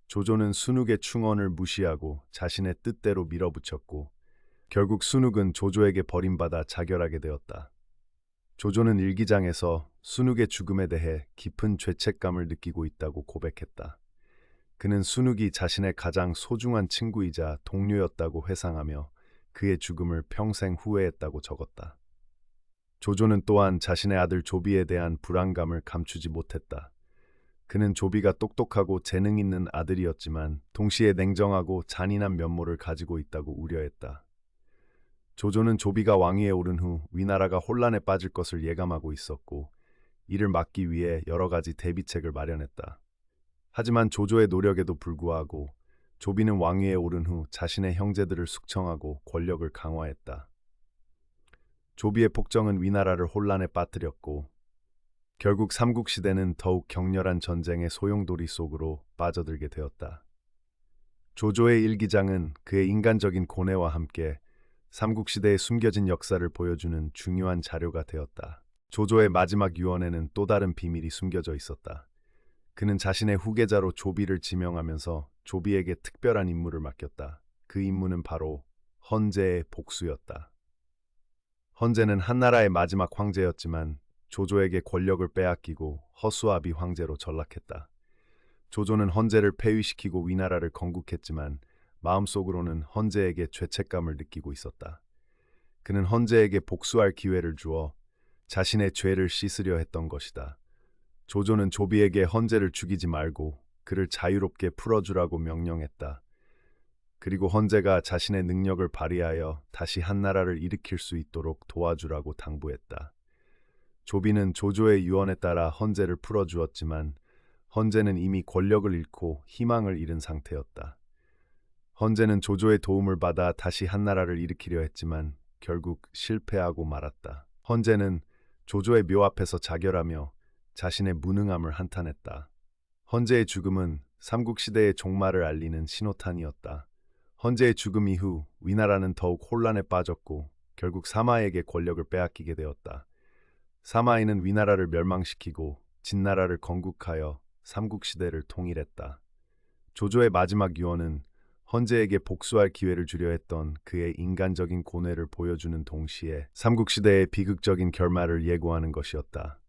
조조는 순욱의 충언을 무시하고 자신의 뜻대로 밀어붙였고 결국 순욱은 조조에게 버림받아 자결하게 되었다. 조조는 일기장에서 순욱의 죽음에 대해 깊은 죄책감을 느끼고 있다고 고백했다. 그는 순욱이 자신의 가장 소중한 친구이자 동료였다고 회상하며 그의 죽음을 평생 후회했다고 적었다. 조조는 또한 자신의 아들 조비에 대한 불안감을 감추지 못했다. 그는 조비가 똑똑하고 재능 있는 아들이었지만 동시에 냉정하고 잔인한 면모를 가지고 있다고 우려했다. 조조는 조비가 왕위에 오른 후 위나라가 혼란에 빠질 것을 예감하고 있었고 이를 막기 위해 여러 가지 대비책을 마련했다. 하지만 조조의 노력에도 불구하고 조비는 왕위에 오른 후 자신의 형제들을 숙청하고 권력을 강화했다. 조비의 폭정은 위나라를 혼란에 빠뜨렸고 결국 삼국시대는 더욱 격렬한 전쟁의 소용돌이 속으로 빠져들게 되었다. 조조의 일기장은 그의 인간적인 고뇌와 함께 삼국시대의 숨겨진 역사를 보여주는 중요한 자료가 되었다. 조조의 마지막 유언에는 또 다른 비밀이 숨겨져 있었다. 그는 자신의 후계자로 조비를 지명하면서 조비에게 특별한 임무를 맡겼다. 그 임무는 바로 헌제의 복수였다. 헌제는 한나라의 마지막 황제였지만 조조에게 권력을 빼앗기고 허수아비 황제로 전락했다. 조조는 헌제를 폐위시키고 위나라를 건국했지만 마음속으로는 헌제에게 죄책감을 느끼고 있었다. 그는 헌제에게 복수할 기회를 주어 자신의 죄를 씻으려 했던 것이다. 조조는 조비에게 헌제를 죽이지 말고 그를 자유롭게 풀어주라고 명령했다. 그리고 헌제가 자신의 능력을 발휘하여 다시 한나라를 일으킬 수 있도록 도와주라고 당부했다. 조비는 조조의 유언에 따라 헌제를 풀어주었지만 헌제는 이미 권력을 잃고 희망을 잃은 상태였다. 헌제는 조조의 도움을 받아 다시 한나라를 일으키려 했지만 결국 실패하고 말았다. 헌제는 조조의 묘 앞에서 자결하며 자신의 무능함을 한탄했다. 헌제의 죽음은 삼국시대의 종말을 알리는 신호탄이었다. 헌제의 죽음 이후 위나라는 더욱 혼란에 빠졌고 결국 사마에게 권력을 빼앗기게 되었다. 사마이는 위나라를 멸망시키고 진나라를 건국하여 삼국시대를 통일했다. 조조의 마지막 유언은 헌제에게 복수할 기회를 주려 했던 그의 인간적인 고뇌를 보여주는 동시에 삼국시대의 비극적인 결말을 예고하는 것이었다.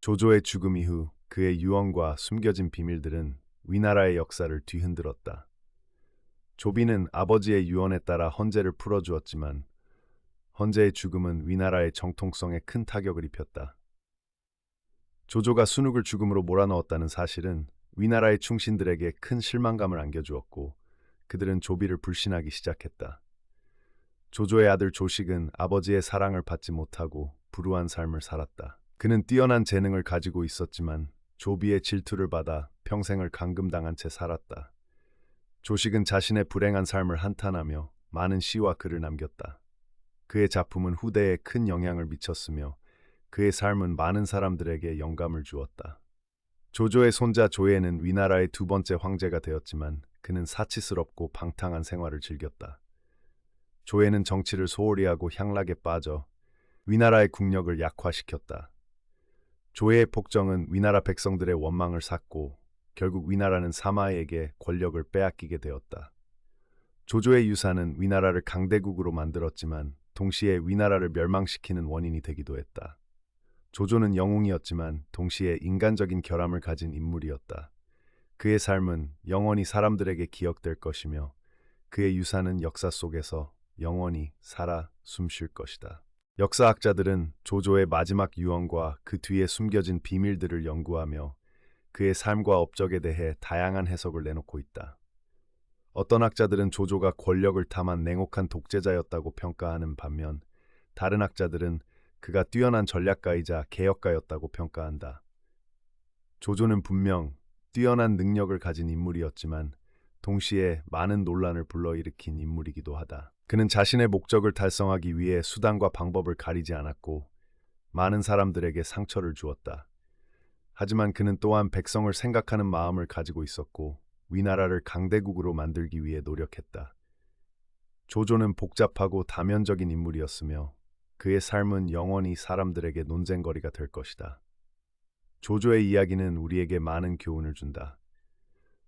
조조의 죽음 이후 그의 유언과 숨겨진 비밀들은 위나라의 역사를 뒤흔들었다. 조비는 아버지의 유언에 따라 헌제를 풀어주었지만 헌제의 죽음은 위나라의 정통성에 큰 타격을 입혔다. 조조가 순욱을 죽음으로 몰아넣었다는 사실은 위나라의 충신들에게 큰 실망감을 안겨주었고 그들은 조비를 불신하기 시작했다. 조조의 아들 조식은 아버지의 사랑을 받지 못하고 불우한 삶을 살았다. 그는 뛰어난 재능을 가지고 있었지만 조비의 질투를 받아 평생을 감금당한 채 살았다. 조식은 자신의 불행한 삶을 한탄하며 많은 시와 글을 남겼다. 그의 작품은 후대에 큰 영향을 미쳤으며 그의 삶은 많은 사람들에게 영감을 주었다. 조조의 손자 조예는 위나라의 두 번째 황제가 되었지만 그는 사치스럽고 방탕한 생활을 즐겼다. 조예는 정치를 소홀히 하고 향락에 빠져 위나라의 국력을 약화시켰다. 조예의 폭정은 위나라 백성들의 원망을 샀고 결국 위나라는 사마에게 권력을 빼앗기게 되었다. 조조의 유산은 위나라를 강대국으로 만들었지만 동시에 위나라를 멸망시키는 원인이 되기도 했다. 조조는 영웅이었지만 동시에 인간적인 결함을 가진 인물이었다. 그의 삶은 영원히 사람들에게 기억될 것이며 그의 유산은 역사 속에서 영원히 살아 숨쉴 것이다. 역사학자들은 조조의 마지막 유언과 그 뒤에 숨겨진 비밀들을 연구하며 그의 삶과 업적에 대해 다양한 해석을 내놓고 있다. 어떤 학자들은 조조가 권력을 탐한 냉혹한 독재자였다고 평가하는 반면 다른 학자들은 그가 뛰어난 전략가이자 개혁가였다고 평가한다. 조조는 분명 뛰어난 능력을 가진 인물이었지만 동시에 많은 논란을 불러일으킨 인물이기도 하다. 그는 자신의 목적을 달성하기 위해 수단과 방법을 가리지 않았고 많은 사람들에게 상처를 주었다. 하지만 그는 또한 백성을 생각하는 마음을 가지고 있었고 위나라를 강대국으로 만들기 위해 노력했다. 조조는 복잡하고 다면적인 인물이었으며 그의 삶은 영원히 사람들에게 논쟁거리가 될 것이다. 조조의 이야기는 우리에게 많은 교훈을 준다.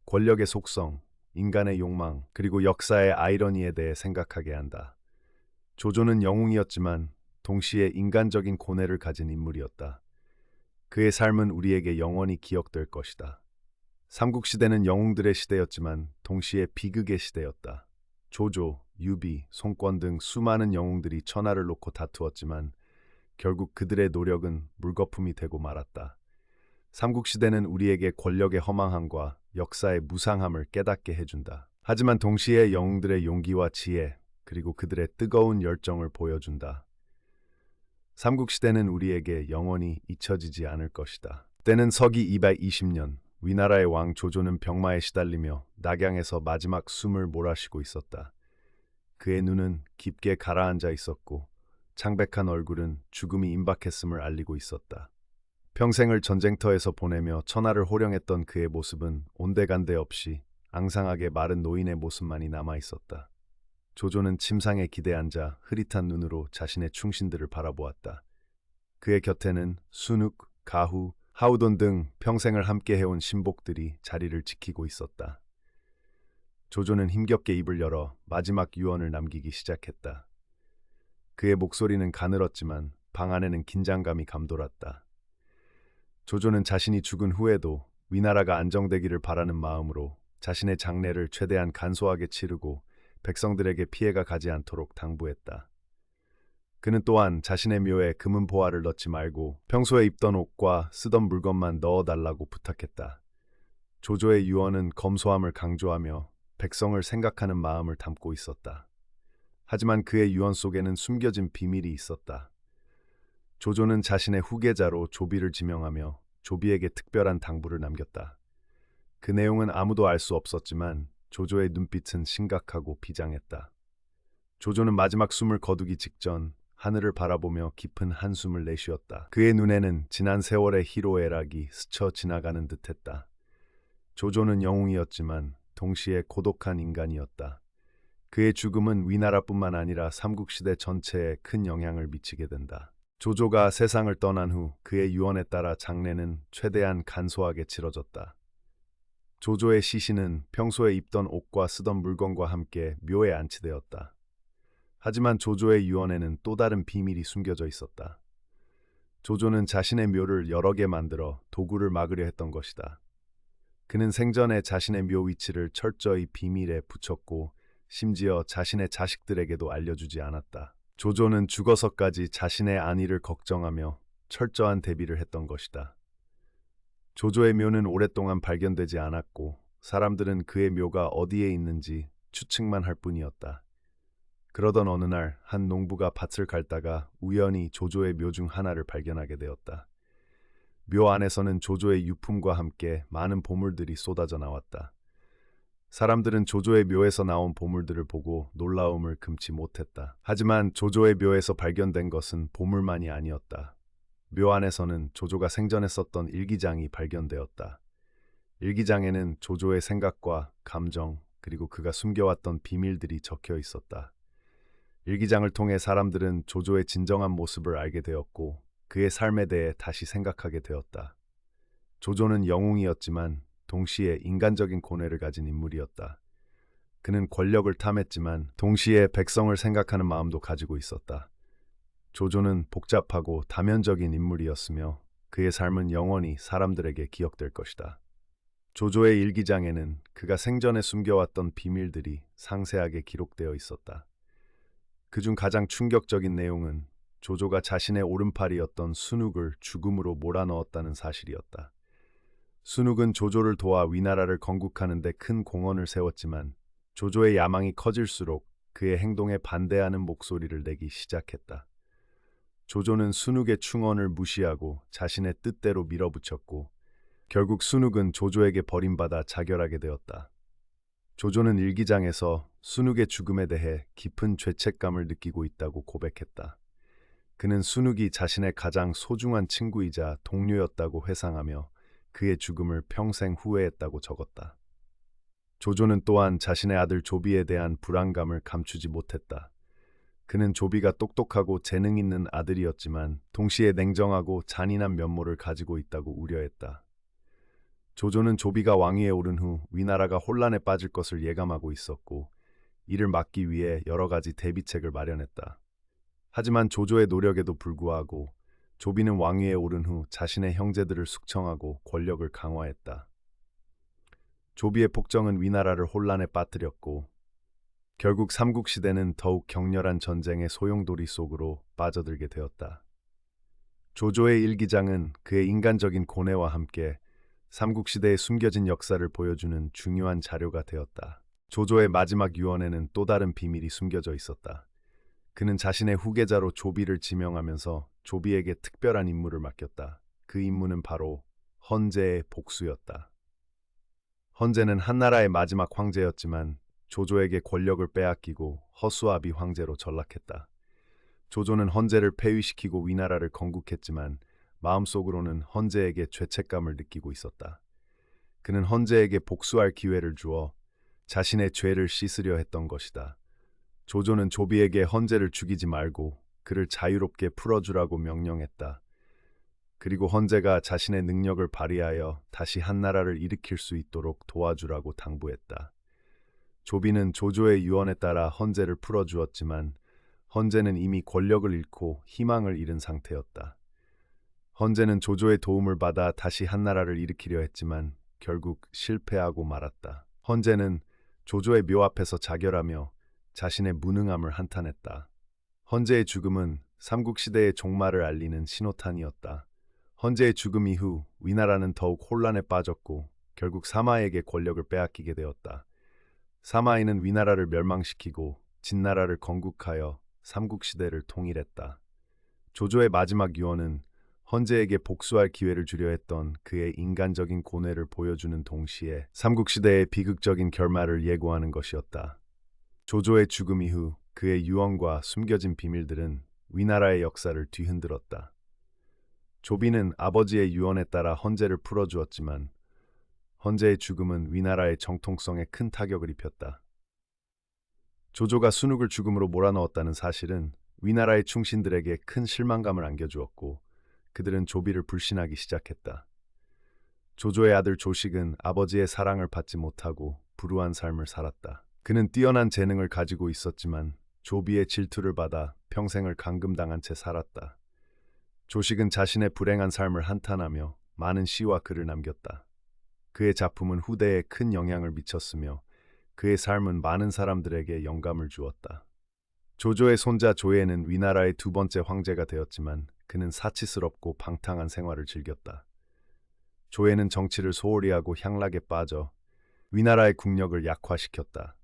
권력의 속성, 인간의 욕망, 그리고 역사의 아이러니에 대해 생각하게 한다. 조조는 영웅이었지만 동시에 인간적인 고뇌를 가진 인물이었다. 그의 삶은 우리에게 영원히 기억될 것이다. 삼국시대는 영웅들의 시대였지만 동시에 비극의 시대였다. 조조, 유비, 송권 등 수많은 영웅들이 천하를 놓고 다투었지만 결국 그들의 노력은 물거품이 되고 말았다. 삼국시대는 우리에게 권력의 허망함과 역사의 무상함을 깨닫게 해준다. 하지만 동시에 영웅들의 용기와 지혜, 그리고 그들의 뜨거운 열정을 보여준다. 삼국시대는 우리에게 영원히 잊혀지지 않을 것이다. 때는 서기 220년, 위나라의 왕 조조는 병마에 시달리며 낙양에서 마지막 숨을 몰아쉬고 있었다. 그의 눈은 깊게 가라앉아 있었고 창백한 얼굴은 죽음이 임박했음을 알리고 있었다. 평생을 전쟁터에서 보내며 천하를 호령했던 그의 모습은 온데간데 없이 앙상하게 마른 노인의 모습만이 남아 있었다. 조조는 침상에 기대앉아 흐릿한 눈으로 자신의 충신들을 바라보았다. 그의 곁에는 순욱, 가후, 하우돈 등 평생을 함께 해온 신복들이 자리를 지키고 있었다. 조조는 힘겹게 입을 열어 마지막 유언을 남기기 시작했다. 그의 목소리는 가늘었지만 방 안에는 긴장감이 감돌았다. 조조는 자신이 죽은 후에도 위나라가 안정되기를 바라는 마음으로 자신의 장례를 최대한 간소하게 치르고 백성들에게 피해가 가지 않도록 당부했다. 그는 또한 자신의 묘에 금은 보화를 넣지 말고 평소에 입던 옷과 쓰던 물건만 넣어달라고 부탁했다. 조조의 유언은 검소함을 강조하며 백성을 생각하는 마음을 담고 있었다. 하지만 그의 유언 속에는 숨겨진 비밀이 있었다. 조조는 자신의 후계자로 조비를 지명하며 조비에게 특별한 당부를 남겼다. 그 내용은 아무도 알 수 없었지만 조조의 눈빛은 심각하고 비장했다. 조조는 마지막 숨을 거두기 직전 하늘을 바라보며 깊은 한숨을 내쉬었다. 그의 눈에는 지난 세월의 희로애락이 스쳐 지나가는 듯했다. 조조는 영웅이었지만 동시에 고독한 인간이었다. 그의 죽음은 위나라뿐만 아니라 삼국시대 전체에 큰 영향을 미치게 된다. 조조가 세상을 떠난 후 그의 유언에 따라 장례는 최대한 간소하게 치러졌다. 조조의 시신은 평소에 입던 옷과 쓰던 물건과 함께 묘에 안치되었다. 하지만 조조의 유언에는 또 다른 비밀이 숨겨져 있었다. 조조는 자신의 묘를 여러 개 만들어 도구를 막으려 했던 것이다. 그는 생전에 자신의 묘 위치를 철저히 비밀에 붙였고 심지어 자신의 자식들에게도 알려주지 않았다. 조조는 죽어서까지 자신의 안위를 걱정하며 철저한 대비를 했던 것이다. 조조의 묘는 오랫동안 발견되지 않았고 사람들은 그의 묘가 어디에 있는지 추측만 할 뿐이었다. 그러던 어느 날 한 농부가 밭을 갈다가 우연히 조조의 묘 중 하나를 발견하게 되었다. 묘 안에서는 조조의 유품과 함께 많은 보물들이 쏟아져 나왔다. 사람들은 조조의 묘에서 나온 보물들을 보고 놀라움을 금치 못했다. 하지만 조조의 묘에서 발견된 것은 보물만이 아니었다. 묘 안에서는 조조가 생전에 썼던 일기장이 발견되었다. 일기장에는 조조의 생각과 감정, 그리고 그가 숨겨왔던 비밀들이 적혀 있었다. 일기장을 통해 사람들은 조조의 진정한 모습을 알게 되었고 그의 삶에 대해 다시 생각하게 되었다. 조조는 영웅이었지만 동시에 인간적인 고뇌를 가진 인물이었다. 그는 권력을 탐했지만 동시에 백성을 생각하는 마음도 가지고 있었다. 조조는 복잡하고 다면적인 인물이었으며 그의 삶은 영원히 사람들에게 기억될 것이다. 조조의 일기장에는 그가 생전에 숨겨왔던 비밀들이 상세하게 기록되어 있었다. 그중 가장 충격적인 내용은 조조가 자신의 오른팔이었던 순욱을 죽음으로 몰아넣었다는 사실이었다. 순욱은 조조를 도와 위나라를 건국하는 데 큰 공헌을 세웠지만 조조의 야망이 커질수록 그의 행동에 반대하는 목소리를 내기 시작했다. 조조는 순욱의 충언을 무시하고 자신의 뜻대로 밀어붙였고 결국 순욱은 조조에게 버림받아 자결하게 되었다. 조조는 일기장에서 순욱의 죽음에 대해 깊은 죄책감을 느끼고 있다고 고백했다. 그는 순욱이 자신의 가장 소중한 친구이자 동료였다고 회상하며 그의 죽음을 평생 후회했다고 적었다. 조조는 또한 자신의 아들 조비에 대한 불안감을 감추지 못했다. 그는 조비가 똑똑하고 재능 있는 아들이었지만 동시에 냉정하고 잔인한 면모를 가지고 있다고 우려했다. 조조는 조비가 왕위에 오른 후 위나라가 혼란에 빠질 것을 예감하고 있었고 이를 막기 위해 여러 가지 대비책을 마련했다. 하지만 조조의 노력에도 불구하고 조비는 왕위에 오른 후 자신의 형제들을 숙청하고 권력을 강화했다. 조비의 폭정은 위나라를 혼란에 빠뜨렸고 결국 삼국시대는 더욱 격렬한 전쟁의 소용돌이 속으로 빠져들게 되었다. 조조의 일기장은 그의 인간적인 고뇌와 함께 삼국시대의 숨겨진 역사를 보여주는 중요한 자료가 되었다. 조조의 마지막 유언에는 또 다른 비밀이 숨겨져 있었다. 그는 자신의 후계자로 조비를 지명하면서 조비에게 특별한 임무를 맡겼다. 그 임무는 바로 헌제의 복수였다. 헌제는 한나라의 마지막 황제였지만 조조에게 권력을 빼앗기고 허수아비 황제로 전락했다. 조조는 헌제를 폐위시키고 위나라를 건국했지만 마음속으로는 헌제에게 죄책감을 느끼고 있었다. 그는 헌제에게 복수할 기회를 주어 자신의 죄를 씻으려 했던 것이다. 조조는 조비에게 헌제를 죽이지 말고 그를 자유롭게 풀어주라고 명령했다. 그리고 헌제가 자신의 능력을 발휘하여 다시 한나라를 일으킬 수 있도록 도와주라고 당부했다. 조비는 조조의 유언에 따라 헌제를 풀어주었지만 헌제는 이미 권력을 잃고 희망을 잃은 상태였다. 헌제는 조조의 도움을 받아 다시 한나라를 일으키려 했지만 결국 실패하고 말았다. 헌제는 조조의 묘 앞에서 자결하며 자신의 무능함을 한탄했다. 헌제의 죽음은 삼국시대의 종말을 알리는 신호탄이었다. 헌제의 죽음 이후 위나라는 더욱 혼란에 빠졌고 결국 사마에게 권력을 빼앗기게 되었다. 사마이는 위나라를 멸망시키고 진나라를 건국하여 삼국시대를 통일했다. 조조의 마지막 유언은 헌제에게 복수할 기회를 주려 했던 그의 인간적인 고뇌를 보여주는 동시에 삼국시대의 비극적인 결말을 예고하는 것이었다. 조조의 죽음 이후 그의 유언과 숨겨진 비밀들은 위나라의 역사를 뒤흔들었다. 조비는 아버지의 유언에 따라 헌제를 풀어주었지만 헌제의 죽음은 위나라의 정통성에 큰 타격을 입혔다. 조조가 순욱을 죽음으로 몰아넣었다는 사실은 위나라의 충신들에게 큰 실망감을 안겨주었고 그들은 조비를 불신하기 시작했다. 조조의 아들 조식은 아버지의 사랑을 받지 못하고 불우한 삶을 살았다. 그는 뛰어난 재능을 가지고 있었지만 조비의 질투를 받아 평생을 감금당한 채 살았다. 조식은 자신의 불행한 삶을 한탄하며 많은 시와 글을 남겼다. 그의 작품은 후대에 큰 영향을 미쳤으며 그의 삶은 많은 사람들에게 영감을 주었다. 조조의 손자 조예는 위나라의 두 번째 황제가 되었지만 그는 사치스럽고 방탕한 생활을 즐겼다. 조예는 정치를 소홀히 하고 향락에 빠져 위나라의 국력을 약화시켰다.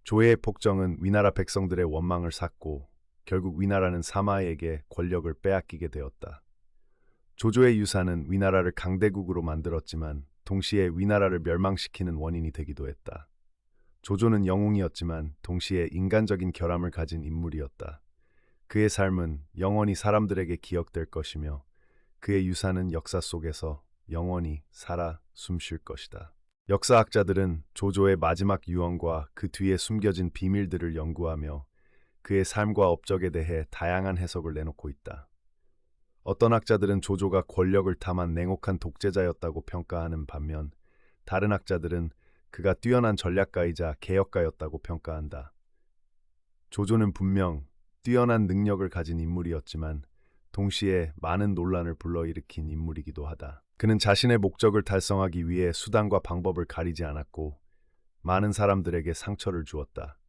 조의 폭정은 위나라 백성들의 원망을 샀고 결국 위나라는 사마에게 권력을 빼앗기게 되었다. 조조의 유산은 위나라를 강대국으로 만들었지만 동시에 위나라를 멸망시키는 원인이 되기도 했다. 조조는 영웅이었지만 동시에 인간적인 결함을 가진 인물이었다. 그의 삶은 영원히 사람들에게 기억될 것이며 그의 유산은 역사 속에서 영원히 살아 숨쉴 것이다. 역사학자들은 조조의 마지막 유언과 그 뒤에 숨겨진 비밀들을 연구하며 그의 삶과 업적에 대해 다양한 해석을 내놓고 있다. 어떤 학자들은 조조가 권력을 탐한 냉혹한 독재자였다고 평가하는 반면 다른 학자들은 그가 뛰어난 전략가이자 개혁가였다고 평가한다. 조조는 분명 뛰어난 능력을 가진 인물이었지만 동시에 많은 논란을 불러일으킨 인물이기도 하다. 그는 자신의 목적을 달성하기 위해 수단과 방법을 가리지 않았고 많은 사람들에게 상처를 주었다.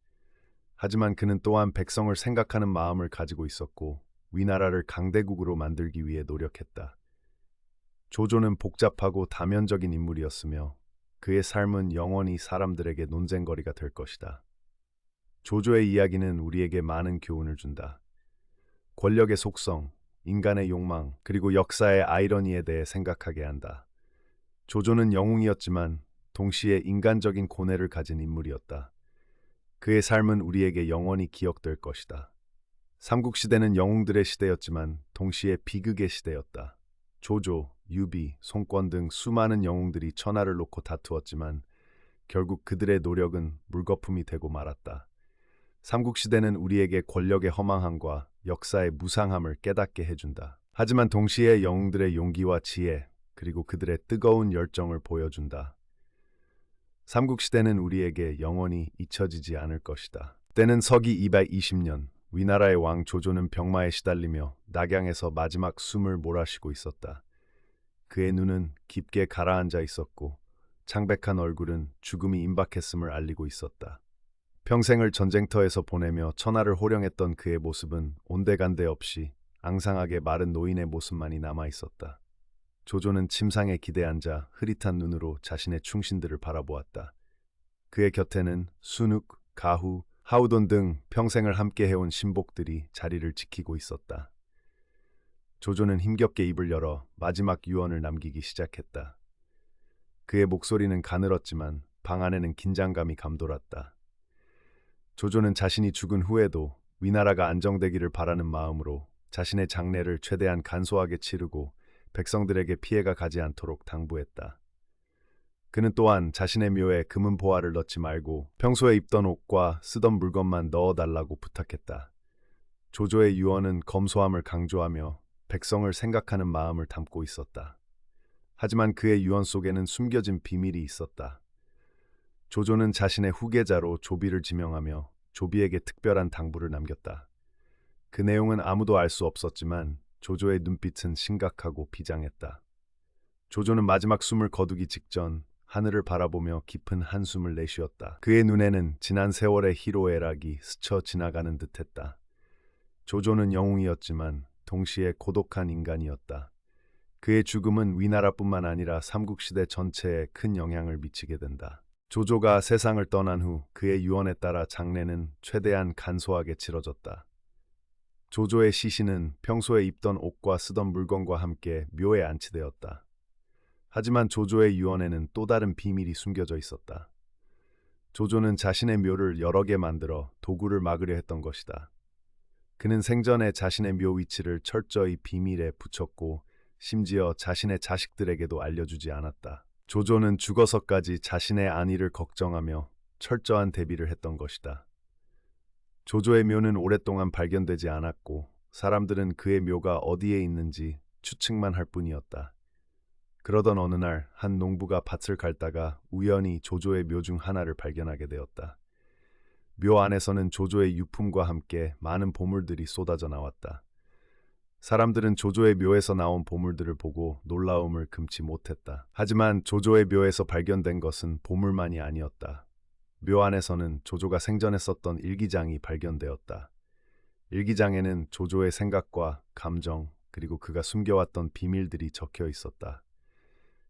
하지만 그는 또한 백성을 생각하는 마음을 가지고 있었고 위나라를 강대국으로 만들기 위해 노력했다. 조조는 복잡하고 다면적인 인물이었으며 그의 삶은 영원히 사람들에게 논쟁거리가 될 것이다. 조조의 이야기는 우리에게 많은 교훈을 준다. 권력의 속성, 인간의 욕망, 그리고 역사의 아이러니에 대해 생각하게 한다. 조조는 영웅이었지만 동시에 인간적인 고뇌를 가진 인물이었다. 그의 삶은 우리에게 영원히 기억될 것이다. 삼국시대는 영웅들의 시대였지만 동시에 비극의 시대였다. 조조, 유비, 송권 등 수많은 영웅들이 천하를 놓고 다투었지만 결국 그들의 노력은 물거품이 되고 말았다. 삼국시대는 우리에게 권력의 허망함과 역사의 무상함을 깨닫게 해준다. 하지만 동시에 영웅들의 용기와 지혜, 그리고 그들의 뜨거운 열정을 보여준다. 삼국시대는 우리에게 영원히 잊혀지지 않을 것이다. 때는 서기 220년, 위나라의 왕 조조는 병마에 시달리며 낙양에서 마지막 숨을 몰아쉬고 있었다. 그의 눈은 깊게 가라앉아 있었고 창백한 얼굴은 죽음이 임박했음을 알리고 있었다. 평생을 전쟁터에서 보내며 천하를 호령했던 그의 모습은 온데간데 없이 앙상하게 마른 노인의 모습만이 남아 있었다. 조조는 침상에 기대앉아 흐릿한 눈으로 자신의 충신들을 바라보았다. 그의 곁에는 순욱, 가후, 하우돈 등 평생을 함께 해온 신복들이 자리를 지키고 있었다. 조조는 힘겹게 입을 열어 마지막 유언을 남기기 시작했다. 그의 목소리는 가늘었지만 방 안에는 긴장감이 감돌았다. 조조는 자신이 죽은 후에도 위나라가 안정되기를 바라는 마음으로 자신의 장례를 최대한 간소하게 치르고 백성들에게 피해가 가지 않도록 당부했다. 그는 또한 자신의 묘에 금은 보화를 넣지 말고 평소에 입던 옷과 쓰던 물건만 넣어달라고 부탁했다. 조조의 유언은 검소함을 강조하며 백성을 생각하는 마음을 담고 있었다. 하지만 그의 유언 속에는 숨겨진 비밀이 있었다. 조조는 자신의 후계자로 조비를 지명하며 조비에게 특별한 당부를 남겼다. 그 내용은 아무도 알 수 없었지만 조조의 눈빛은 심각하고 비장했다. 조조는 마지막 숨을 거두기 직전 하늘을 바라보며 깊은 한숨을 내쉬었다. 그의 눈에는 지난 세월의 희로애락이 스쳐 지나가는 듯했다. 조조는 영웅이었지만 동시에 고독한 인간이었다. 그의 죽음은 위나라뿐만 아니라 삼국시대 전체에 큰 영향을 미치게 된다. 조조가 세상을 떠난 후 그의 유언에 따라 장례는 최대한 간소하게 치러졌다. 조조의 시신은 평소에 입던 옷과 쓰던 물건과 함께 묘에 안치되었다. 하지만 조조의 유언에는 또 다른 비밀이 숨겨져 있었다. 조조는 자신의 묘를 여러 개 만들어 도구를 막으려 했던 것이다. 그는 생전에 자신의 묘 위치를 철저히 비밀에 붙였고 심지어 자신의 자식들에게도 알려주지 않았다. 조조는 죽어서까지 자신의 안위를 걱정하며 철저한 대비를 했던 것이다. 조조의 묘는 오랫동안 발견되지 않았고 사람들은 그의 묘가 어디에 있는지 추측만 할 뿐이었다. 그러던 어느 날 한 농부가 밭을 갈다가 우연히 조조의 묘 중 하나를 발견하게 되었다. 묘 안에서는 조조의 유품과 함께 많은 보물들이 쏟아져 나왔다. 사람들은 조조의 묘에서 나온 보물들을 보고 놀라움을 금치 못했다. 하지만 조조의 묘에서 발견된 것은 보물만이 아니었다. 묘 안에서는 조조가 생전에 썼던 일기장이 발견되었다. 일기장에는 조조의 생각과 감정, 그리고 그가 숨겨왔던 비밀들이 적혀 있었다.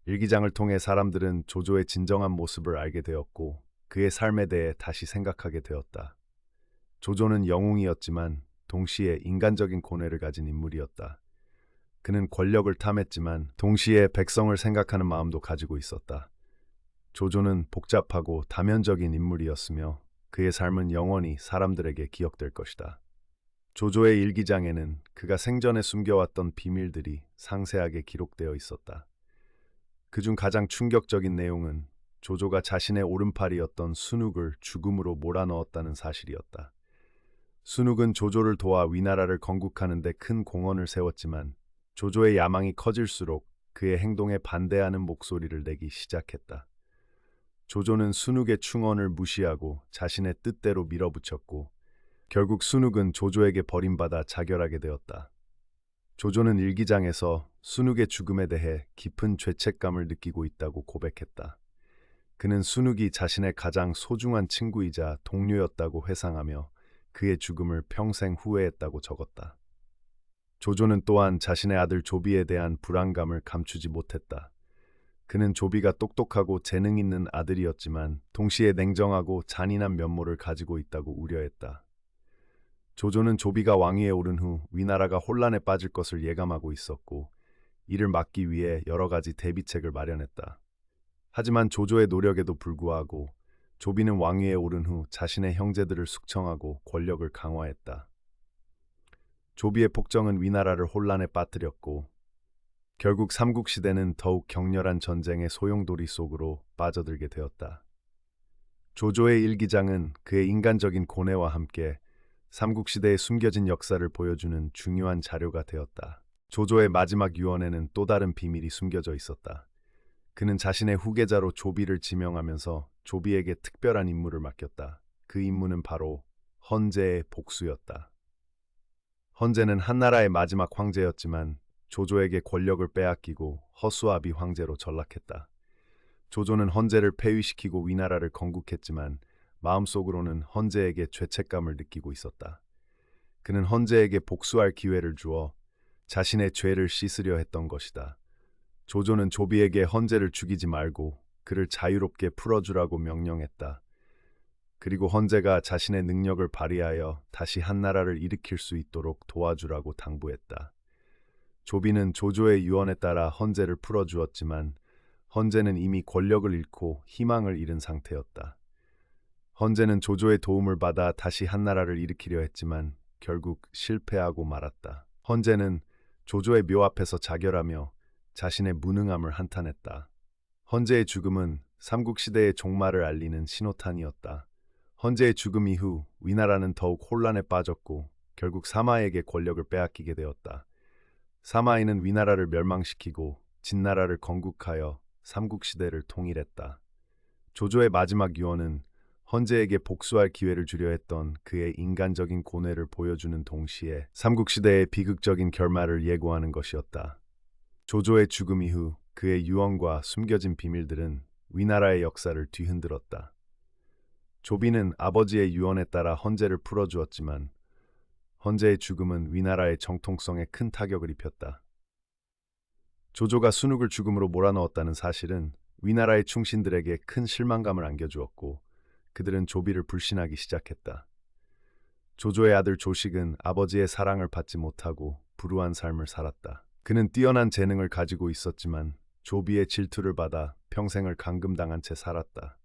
일기장을 통해 사람들은 조조의 진정한 모습을 알게 되었고 그의 삶에 대해 다시 생각하게 되었다. 조조는 영웅이었지만 동시에 인간적인 고뇌를 가진 인물이었다. 그는 권력을 탐했지만 동시에 백성을 생각하는 마음도 가지고 있었다. 조조는 복잡하고 다면적인 인물이었으며 그의 삶은 영원히 사람들에게 기억될 것이다. 조조의 일기장에는 그가 생전에 숨겨왔던 비밀들이 상세하게 기록되어 있었다. 그중 가장 충격적인 내용은 조조가 자신의 오른팔이었던 순욱을 죽음으로 몰아넣었다는 사실이었다. 순욱은 조조를 도와 위나라를 건국하는 데 큰 공헌을 세웠지만 조조의 야망이 커질수록 그의 행동에 반대하는 목소리를 내기 시작했다. 조조는 순욱의 충언을 무시하고 자신의 뜻대로 밀어붙였고 결국 순욱은 조조에게 버림받아 자결하게 되었다. 조조는 일기장에서 순욱의 죽음에 대해 깊은 죄책감을 느끼고 있다고 고백했다. 그는 순욱이 자신의 가장 소중한 친구이자 동료였다고 회상하며 그의 죽음을 평생 후회했다고 적었다. 조조는 또한 자신의 아들 조비에 대한 불안감을 감추지 못했다. 그는 조비가 똑똑하고 재능 있는 아들이었지만 동시에 냉정하고 잔인한 면모를 가지고 있다고 우려했다. 조조는 조비가 왕위에 오른 후 위나라가 혼란에 빠질 것을 예감하고 있었고 이를 막기 위해 여러 가지 대비책을 마련했다. 하지만 조조의 노력에도 불구하고 조비는 왕위에 오른 후 자신의 형제들을 숙청하고 권력을 강화했다. 조비의 폭정은 위나라를 혼란에 빠뜨렸고 결국 삼국시대는 더욱 격렬한 전쟁의 소용돌이 속으로 빠져들게 되었다. 조조의 일기장은 그의 인간적인 고뇌와 함께 삼국시대의 숨겨진 역사를 보여주는 중요한 자료가 되었다. 조조의 마지막 유언에는 또 다른 비밀이 숨겨져 있었다. 그는 자신의 후계자로 조비를 지명하면서 조비에게 특별한 임무를 맡겼다. 그 임무는 바로 헌제의 복수였다. 헌제는 한나라의 마지막 황제였지만 조조에게 권력을 빼앗기고 허수아비 황제로 전락했다. 조조는 헌제를 폐위시키고 위나라를 건국했지만 마음속으로는 헌제에게 죄책감을 느끼고 있었다. 그는 헌제에게 복수할 기회를 주어 자신의 죄를 씻으려 했던 것이다. 조조는 조비에게 헌제를 죽이지 말고 그를 자유롭게 풀어주라고 명령했다. 그리고 헌제가 자신의 능력을 발휘하여 다시 한나라를 일으킬 수 있도록 도와주라고 당부했다. 조비는 조조의 유언에 따라 헌제를 풀어주었지만 헌제는 이미 권력을 잃고 희망을 잃은 상태였다. 헌제는 조조의 도움을 받아 다시 한나라를 일으키려 했지만 결국 실패하고 말았다. 헌제는 조조의 묘 앞에서 자결하며 자신의 무능함을 한탄했다. 헌제의 죽음은 삼국시대의 종말을 알리는 신호탄이었다. 헌제의 죽음 이후 위나라는 더욱 혼란에 빠졌고 결국 사마에게 권력을 빼앗기게 되었다. 사마이는 위나라를 멸망시키고 진나라를 건국하여 삼국시대를 통일했다. 조조의 마지막 유언은 헌제에게 복수할 기회를 주려 했던 그의 인간적인 고뇌를 보여주는 동시에 삼국시대의 비극적인 결말을 예고하는 것이었다. 조조의 죽음 이후 그의 유언과 숨겨진 비밀들은 위나라의 역사를 뒤흔들었다. 조비는 아버지의 유언에 따라 헌제를 풀어주었지만 헌제의 죽음은 위나라의 정통성에 큰 타격을 입혔다. 조조가 순욱을 죽음으로 몰아넣었다는 사실은 위나라의 충신들에게 큰 실망감을 안겨주었고 그들은 조비를 불신하기 시작했다. 조조의 아들 조식은 아버지의 사랑을 받지 못하고 불우한 삶을 살았다. 그는 뛰어난 재능을 가지고 있었지만 조비의 질투를 받아 평생을 감금당한 채 살았다.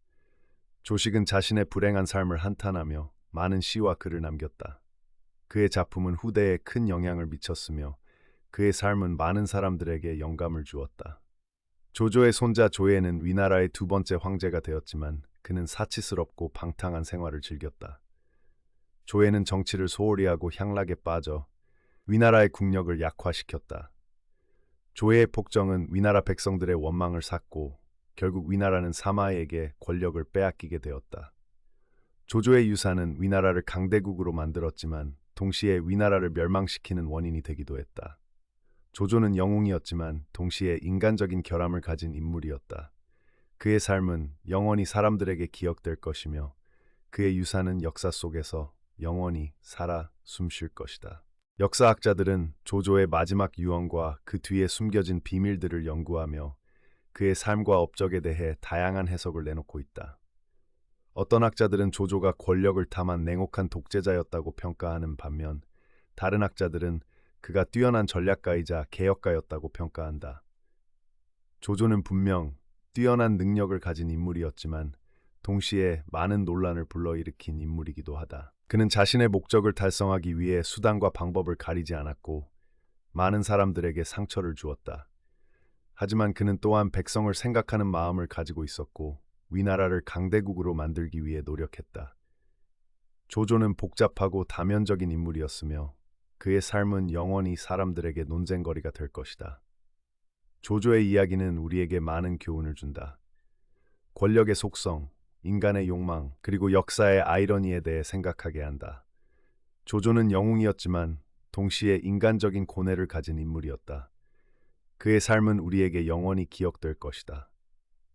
조식은 자신의 불행한 삶을 한탄하며 많은 시와 글을 남겼다. 그의 작품은 후대에 큰 영향을 미쳤으며 그의 삶은 많은 사람들에게 영감을 주었다. 조조의 손자 조예는 위나라의 두 번째 황제가 되었지만 그는 사치스럽고 방탕한 생활을 즐겼다. 조예는 정치를 소홀히 하고 향락에 빠져 위나라의 국력을 약화시켰다. 조예의 폭정은 위나라 백성들의 원망을 샀고 결국 위나라는 사마에게 권력을 빼앗기게 되었다. 조조의 유산은 위나라를 강대국으로 만들었지만 동시에 위나라를 멸망시키는 원인이 되기도 했다. 조조는 영웅이었지만 동시에 인간적인 결함을 가진 인물이었다. 그의 삶은 영원히 사람들에게 기억될 것이며 그의 유산은 역사 속에서 영원히 살아 숨쉴 것이다. 역사학자들은 조조의 마지막 유언과 그 뒤에 숨겨진 비밀들을 연구하며 그의 삶과 업적에 대해 다양한 해석을 내놓고 있다. 어떤 학자들은 조조가 권력을 탐한 냉혹한 독재자였다고 평가하는 반면 다른 학자들은 그가 뛰어난 전략가이자 개혁가였다고 평가한다. 조조는 분명 뛰어난 능력을 가진 인물이었지만 동시에 많은 논란을 불러일으킨 인물이기도 하다. 그는 자신의 목적을 달성하기 위해 수단과 방법을 가리지 않았고 많은 사람들에게 상처를 주었다. 하지만 그는 또한 백성을 생각하는 마음을 가지고 있었고 위나라를 강대국으로 만들기 위해 노력했다. 조조는 복잡하고 다면적인 인물이었으며 그의 삶은 영원히 사람들에게 논쟁거리가 될 것이다. 조조의 이야기는 우리에게 많은 교훈을 준다. 권력의 속성, 인간의 욕망, 그리고 역사의 아이러니에 대해 생각하게 한다. 조조는 영웅이었지만 동시에 인간적인 고뇌를 가진 인물이었다. 그의 삶은 우리에게 영원히 기억될 것이다.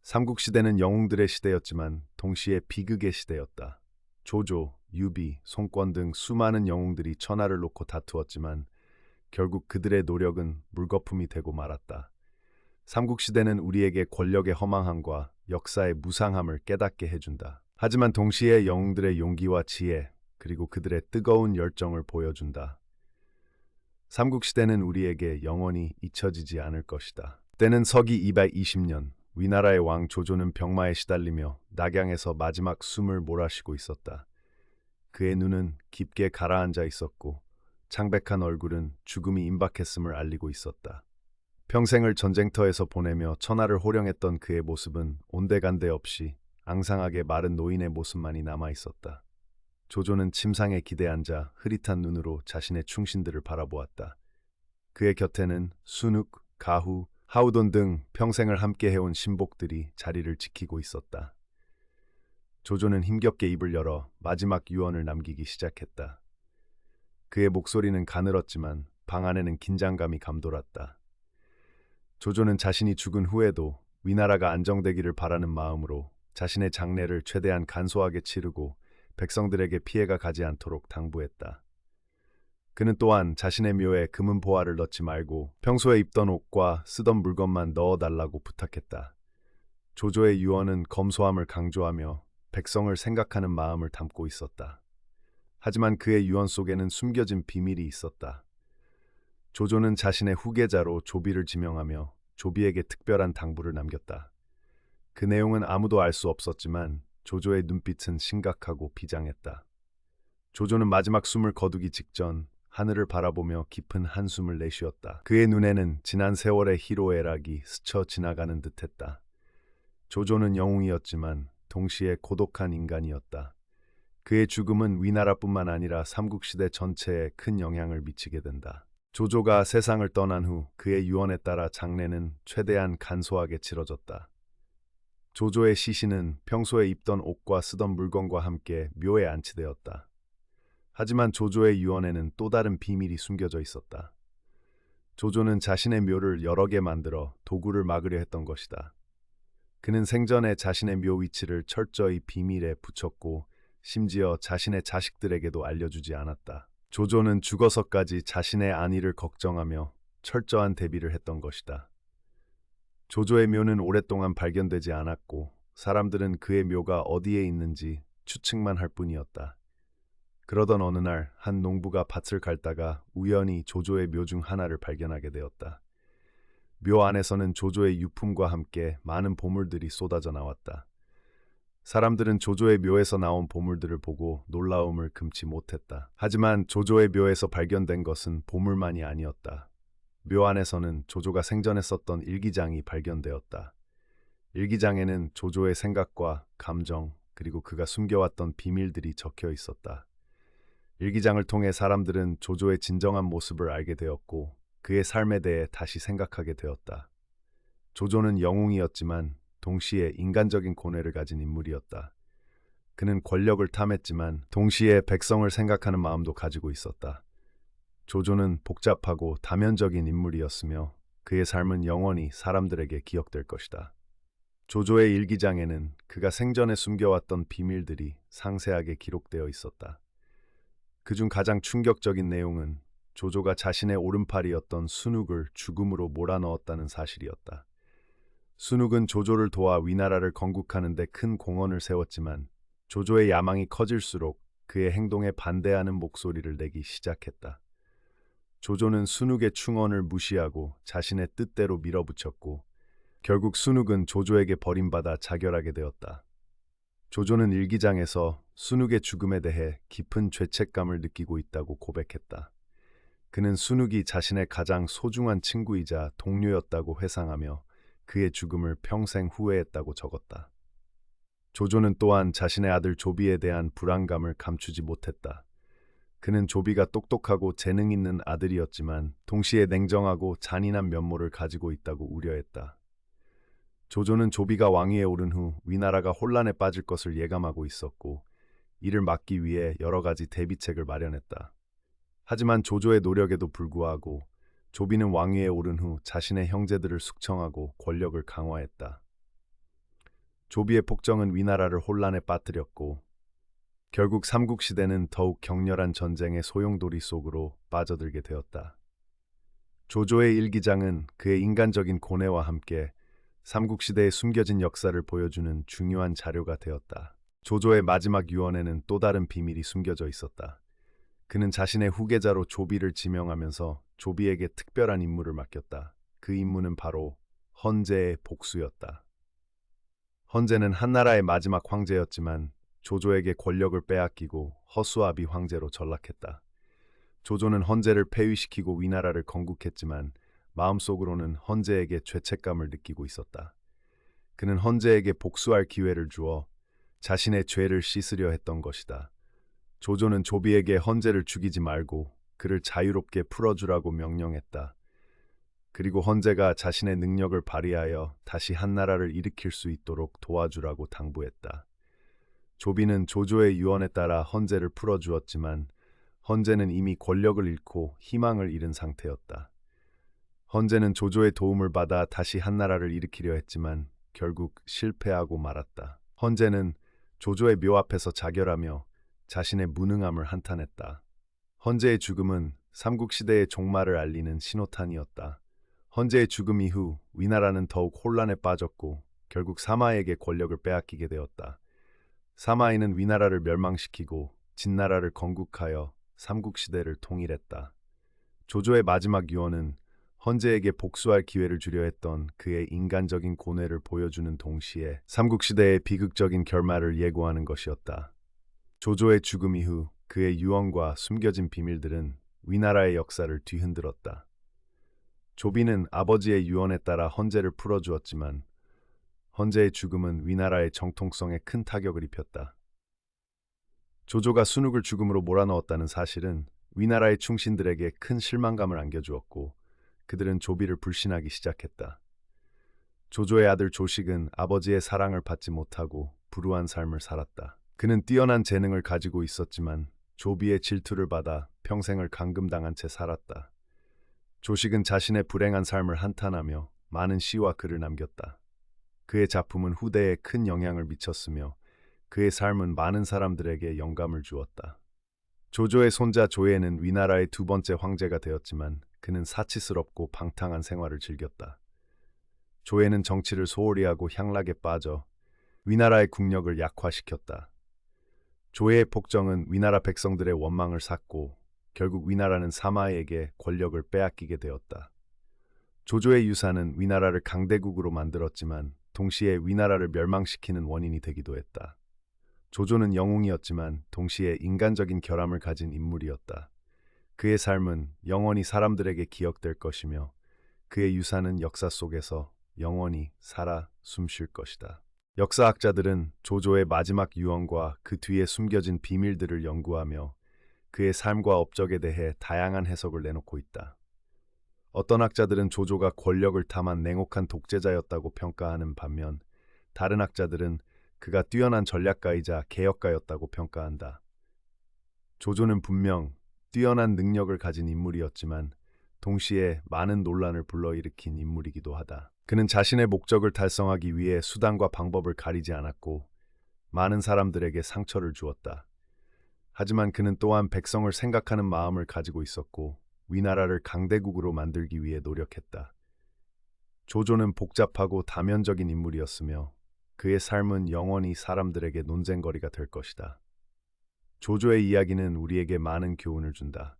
삼국시대는 영웅들의 시대였지만 동시에 비극의 시대였다. 조조, 유비, 송권 등 수많은 영웅들이 천하를 놓고 다투었지만 결국 그들의 노력은 물거품이 되고 말았다. 삼국시대는 우리에게 권력의 허망함과 역사의 무상함을 깨닫게 해준다. 하지만 동시에 영웅들의 용기와 지혜, 그리고 그들의 뜨거운 열정을 보여준다. 삼국시대는 우리에게 영원히 잊혀지지 않을 것이다. 때는 서기 220년, 위나라의 왕 조조는 병마에 시달리며 낙양에서 마지막 숨을 몰아쉬고 있었다. 그의 눈은 깊게 가라앉아 있었고 창백한 얼굴은 죽음이 임박했음을 알리고 있었다. 평생을 전쟁터에서 보내며 천하를 호령했던 그의 모습은 온데간데 없이 앙상하게 마른 노인의 모습만이 남아 있었다. 조조는 침상에 기대앉아 흐릿한 눈으로 자신의 충신들을 바라보았다. 그의 곁에는 순욱, 가후, 하우돈 등 평생을 함께 해온 신복들이 자리를 지키고 있었다. 조조는 힘겹게 입을 열어 마지막 유언을 남기기 시작했다. 그의 목소리는 가늘었지만 방 안에는 긴장감이 감돌았다. 조조는 자신이 죽은 후에도 위나라가 안정되기를 바라는 마음으로 자신의 장례를 최대한 간소하게 치르고 백성들에게 피해가 가지 않도록 당부했다. 그는 또한 자신의 묘에 금은 보화를 넣지 말고 평소에 입던 옷과 쓰던 물건만 넣어달라고 부탁했다. 조조의 유언은 검소함을 강조하며 백성을 생각하는 마음을 담고 있었다. 하지만 그의 유언 속에는 숨겨진 비밀이 있었다. 조조는 자신의 후계자로 조비를 지명하며 조비에게 특별한 당부를 남겼다. 그 내용은 아무도 알 수 없었지만 조조의 눈빛은 심각하고 비장했다. 조조는 마지막 숨을 거두기 직전 하늘을 바라보며 깊은 한숨을 내쉬었다. 그의 눈에는 지난 세월의 희로애락이 스쳐 지나가는 듯했다. 조조는 영웅이었지만 동시에 고독한 인간이었다. 그의 죽음은 위나라뿐만 아니라 삼국시대 전체에 큰 영향을 미치게 된다. 조조가 세상을 떠난 후 그의 유언에 따라 장례는 최대한 간소하게 치러졌다. 조조의 시신은 평소에 입던 옷과 쓰던 물건과 함께 묘에 안치되었다. 하지만 조조의 유언에는 또 다른 비밀이 숨겨져 있었다. 조조는 자신의 묘를 여러 개 만들어 도구를 막으려 했던 것이다. 그는 생전에 자신의 묘 위치를 철저히 비밀에 붙였고 심지어 자신의 자식들에게도 알려주지 않았다. 조조는 죽어서까지 자신의 안위를 걱정하며 철저한 대비를 했던 것이다. 조조의 묘는 오랫동안 발견되지 않았고 사람들은 그의 묘가 어디에 있는지 추측만 할 뿐이었다. 그러던 어느 날 한 농부가 밭을 갈다가 우연히 조조의 묘 중 하나를 발견하게 되었다. 묘 안에서는 조조의 유품과 함께 많은 보물들이 쏟아져 나왔다. 사람들은 조조의 묘에서 나온 보물들을 보고 놀라움을 금치 못했다. 하지만 조조의 묘에서 발견된 것은 보물만이 아니었다. 묘 안에서는 조조가 생전에 썼던 일기장이 발견되었다. 일기장에는 조조의 생각과 감정, 그리고 그가 숨겨왔던 비밀들이 적혀 있었다. 일기장을 통해 사람들은 조조의 진정한 모습을 알게 되었고 그의 삶에 대해 다시 생각하게 되었다. 조조는 영웅이었지만 동시에 인간적인 고뇌를 가진 인물이었다. 그는 권력을 탐했지만 동시에 백성을 생각하는 마음도 가지고 있었다. 조조는 복잡하고 다면적인 인물이었으며 그의 삶은 영원히 사람들에게 기억될 것이다. 조조의 일기장에는 그가 생전에 숨겨왔던 비밀들이 상세하게 기록되어 있었다. 그중 가장 충격적인 내용은 조조가 자신의 오른팔이었던 순욱을 죽음으로 몰아넣었다는 사실이었다. 순욱은 조조를 도와 위나라를 건국하는 데 큰 공헌을 세웠지만 조조의 야망이 커질수록 그의 행동에 반대하는 목소리를 내기 시작했다. 조조는 순욱의 충언을 무시하고 자신의 뜻대로 밀어붙였고 결국 순욱은 조조에게 버림받아 자결하게 되었다. 조조는 일기장에서 순욱의 죽음에 대해 깊은 죄책감을 느끼고 있다고 고백했다. 그는 순욱이 자신의 가장 소중한 친구이자 동료였다고 회상하며 그의 죽음을 평생 후회했다고 적었다. 조조는 또한 자신의 아들 조비에 대한 불안감을 감추지 못했다. 그는 조비가 똑똑하고 재능 있는 아들이었지만 동시에 냉정하고 잔인한 면모를 가지고 있다고 우려했다. 조조는 조비가 왕위에 오른 후 위나라가 혼란에 빠질 것을 예감하고 있었고 이를 막기 위해 여러 가지 대비책을 마련했다. 하지만 조조의 노력에도 불구하고 조비는 왕위에 오른 후 자신의 형제들을 숙청하고 권력을 강화했다. 조비의 폭정은 위나라를 혼란에 빠뜨렸고 결국 삼국시대는 더욱 격렬한 전쟁의 소용돌이 속으로 빠져들게 되었다. 조조의 일기장은 그의 인간적인 고뇌와 함께 삼국시대의 숨겨진 역사를 보여주는 중요한 자료가 되었다. 조조의 마지막 유언에는 또 다른 비밀이 숨겨져 있었다. 그는 자신의 후계자로 조비를 지명하면서 조비에게 특별한 임무를 맡겼다. 그 임무는 바로 헌제의 복수였다. 헌제는 한나라의 마지막 황제였지만 조조에게 권력을 빼앗기고 허수아비 황제로 전락했다. 조조는 헌제를 폐위시키고 위나라를 건국했지만 마음속으로는 헌제에게 죄책감을 느끼고 있었다. 그는 헌제에게 복수할 기회를 주어 자신의 죄를 씻으려 했던 것이다. 조조는 조비에게 헌제를 죽이지 말고 그를 자유롭게 풀어주라고 명령했다. 그리고 헌제가 자신의 능력을 발휘하여 다시 한나라를 일으킬 수 있도록 도와주라고 당부했다. 조비는 조조의 유언에 따라 헌제를 풀어주었지만 헌제는 이미 권력을 잃고 희망을 잃은 상태였다. 헌제는 조조의 도움을 받아 다시 한나라를 일으키려 했지만 결국 실패하고 말았다. 헌제는 조조의 묘 앞에서 자결하며 자신의 무능함을 한탄했다. 헌제의 죽음은 삼국시대의 종말을 알리는 신호탄이었다. 헌제의 죽음 이후 위나라는 더욱 혼란에 빠졌고 결국 사마에게 권력을 빼앗기게 되었다. 사마이는 위나라를 멸망시키고 진나라를 건국하여 삼국시대를 통일했다. 조조의 마지막 유언은 헌제에게 복수할 기회를 주려 했던 그의 인간적인 고뇌를 보여주는 동시에 삼국시대의 비극적인 결말을 예고하는 것이었다. 조조의 죽음 이후 그의 유언과 숨겨진 비밀들은 위나라의 역사를 뒤흔들었다. 조비는 아버지의 유언에 따라 헌제를 풀어주었지만 헌제의 죽음은 위나라의 정통성에 큰 타격을 입혔다. 조조가 순욱을 죽음으로 몰아넣었다는 사실은 위나라의 충신들에게 큰 실망감을 안겨주었고 그들은 조비를 불신하기 시작했다. 조조의 아들 조식은 아버지의 사랑을 받지 못하고 불우한 삶을 살았다. 그는 뛰어난 재능을 가지고 있었지만 조비의 질투를 받아 평생을 감금당한 채 살았다. 조식은 자신의 불행한 삶을 한탄하며 많은 시와 글을 남겼다. 그의 작품은 후대에 큰 영향을 미쳤으며 그의 삶은 많은 사람들에게 영감을 주었다. 조조의 손자 조예는 위나라의 두 번째 황제가 되었지만 그는 사치스럽고 방탕한 생활을 즐겼다. 조예는 정치를 소홀히 하고 향락에 빠져 위나라의 국력을 약화시켰다. 조예의 폭정은 위나라 백성들의 원망을 샀고 결국 위나라는 사마에게 권력을 빼앗기게 되었다. 조조의 유산은 위나라를 강대국으로 만들었지만 동시에 위나라를 멸망시키는 원인이 되기도 했다. 조조는 영웅이었지만 동시에 인간적인 결함을 가진 인물이었다. 그의 삶은 영원히 사람들에게 기억될 것이며 그의 유산은 역사 속에서 영원히 살아 숨쉴 것이다. 역사학자들은 조조의 마지막 유언과 그 뒤에 숨겨진 비밀들을 연구하며 그의 삶과 업적에 대해 다양한 해석을 내놓고 있다. 어떤 학자들은 조조가 권력을 탐한 냉혹한 독재자였다고 평가하는 반면 다른 학자들은 그가 뛰어난 전략가이자 개혁가였다고 평가한다. 조조는 분명 뛰어난 능력을 가진 인물이었지만 동시에 많은 논란을 불러일으킨 인물이기도 하다. 그는 자신의 목적을 달성하기 위해 수단과 방법을 가리지 않았고 많은 사람들에게 상처를 주었다. 하지만 그는 또한 백성을 생각하는 마음을 가지고 있었고 위나라를 강대국으로 만들기 위해 노력했다. 조조는 복잡하고 다면적인 인물이었으며 그의 삶은 영원히 사람들에게 논쟁거리가 될 것이다. 조조의 이야기는 우리에게 많은 교훈을 준다.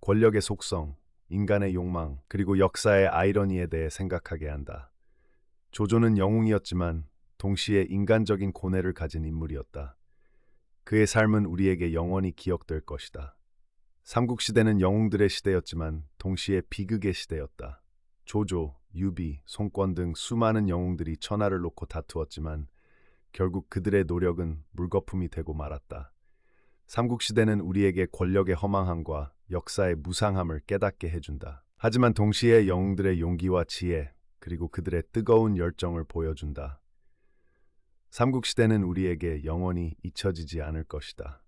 권력의 속성, 인간의 욕망, 그리고 역사의 아이러니에 대해 생각하게 한다. 조조는 영웅이었지만 동시에 인간적인 고뇌를 가진 인물이었다. 그의 삶은 우리에게 영원히 기억될 것이다. 삼국시대는 영웅들의 시대였지만 동시에 비극의 시대였다. 조조, 유비, 송권 등 수많은 영웅들이 천하를 놓고 다투었지만 결국 그들의 노력은 물거품이 되고 말았다. 삼국시대는 우리에게 권력의 허망함과 역사의 무상함을 깨닫게 해준다. 하지만 동시에 영웅들의 용기와 지혜, 그리고 그들의 뜨거운 열정을 보여준다. 삼국시대는 우리에게 영원히 잊혀지지 않을 것이다.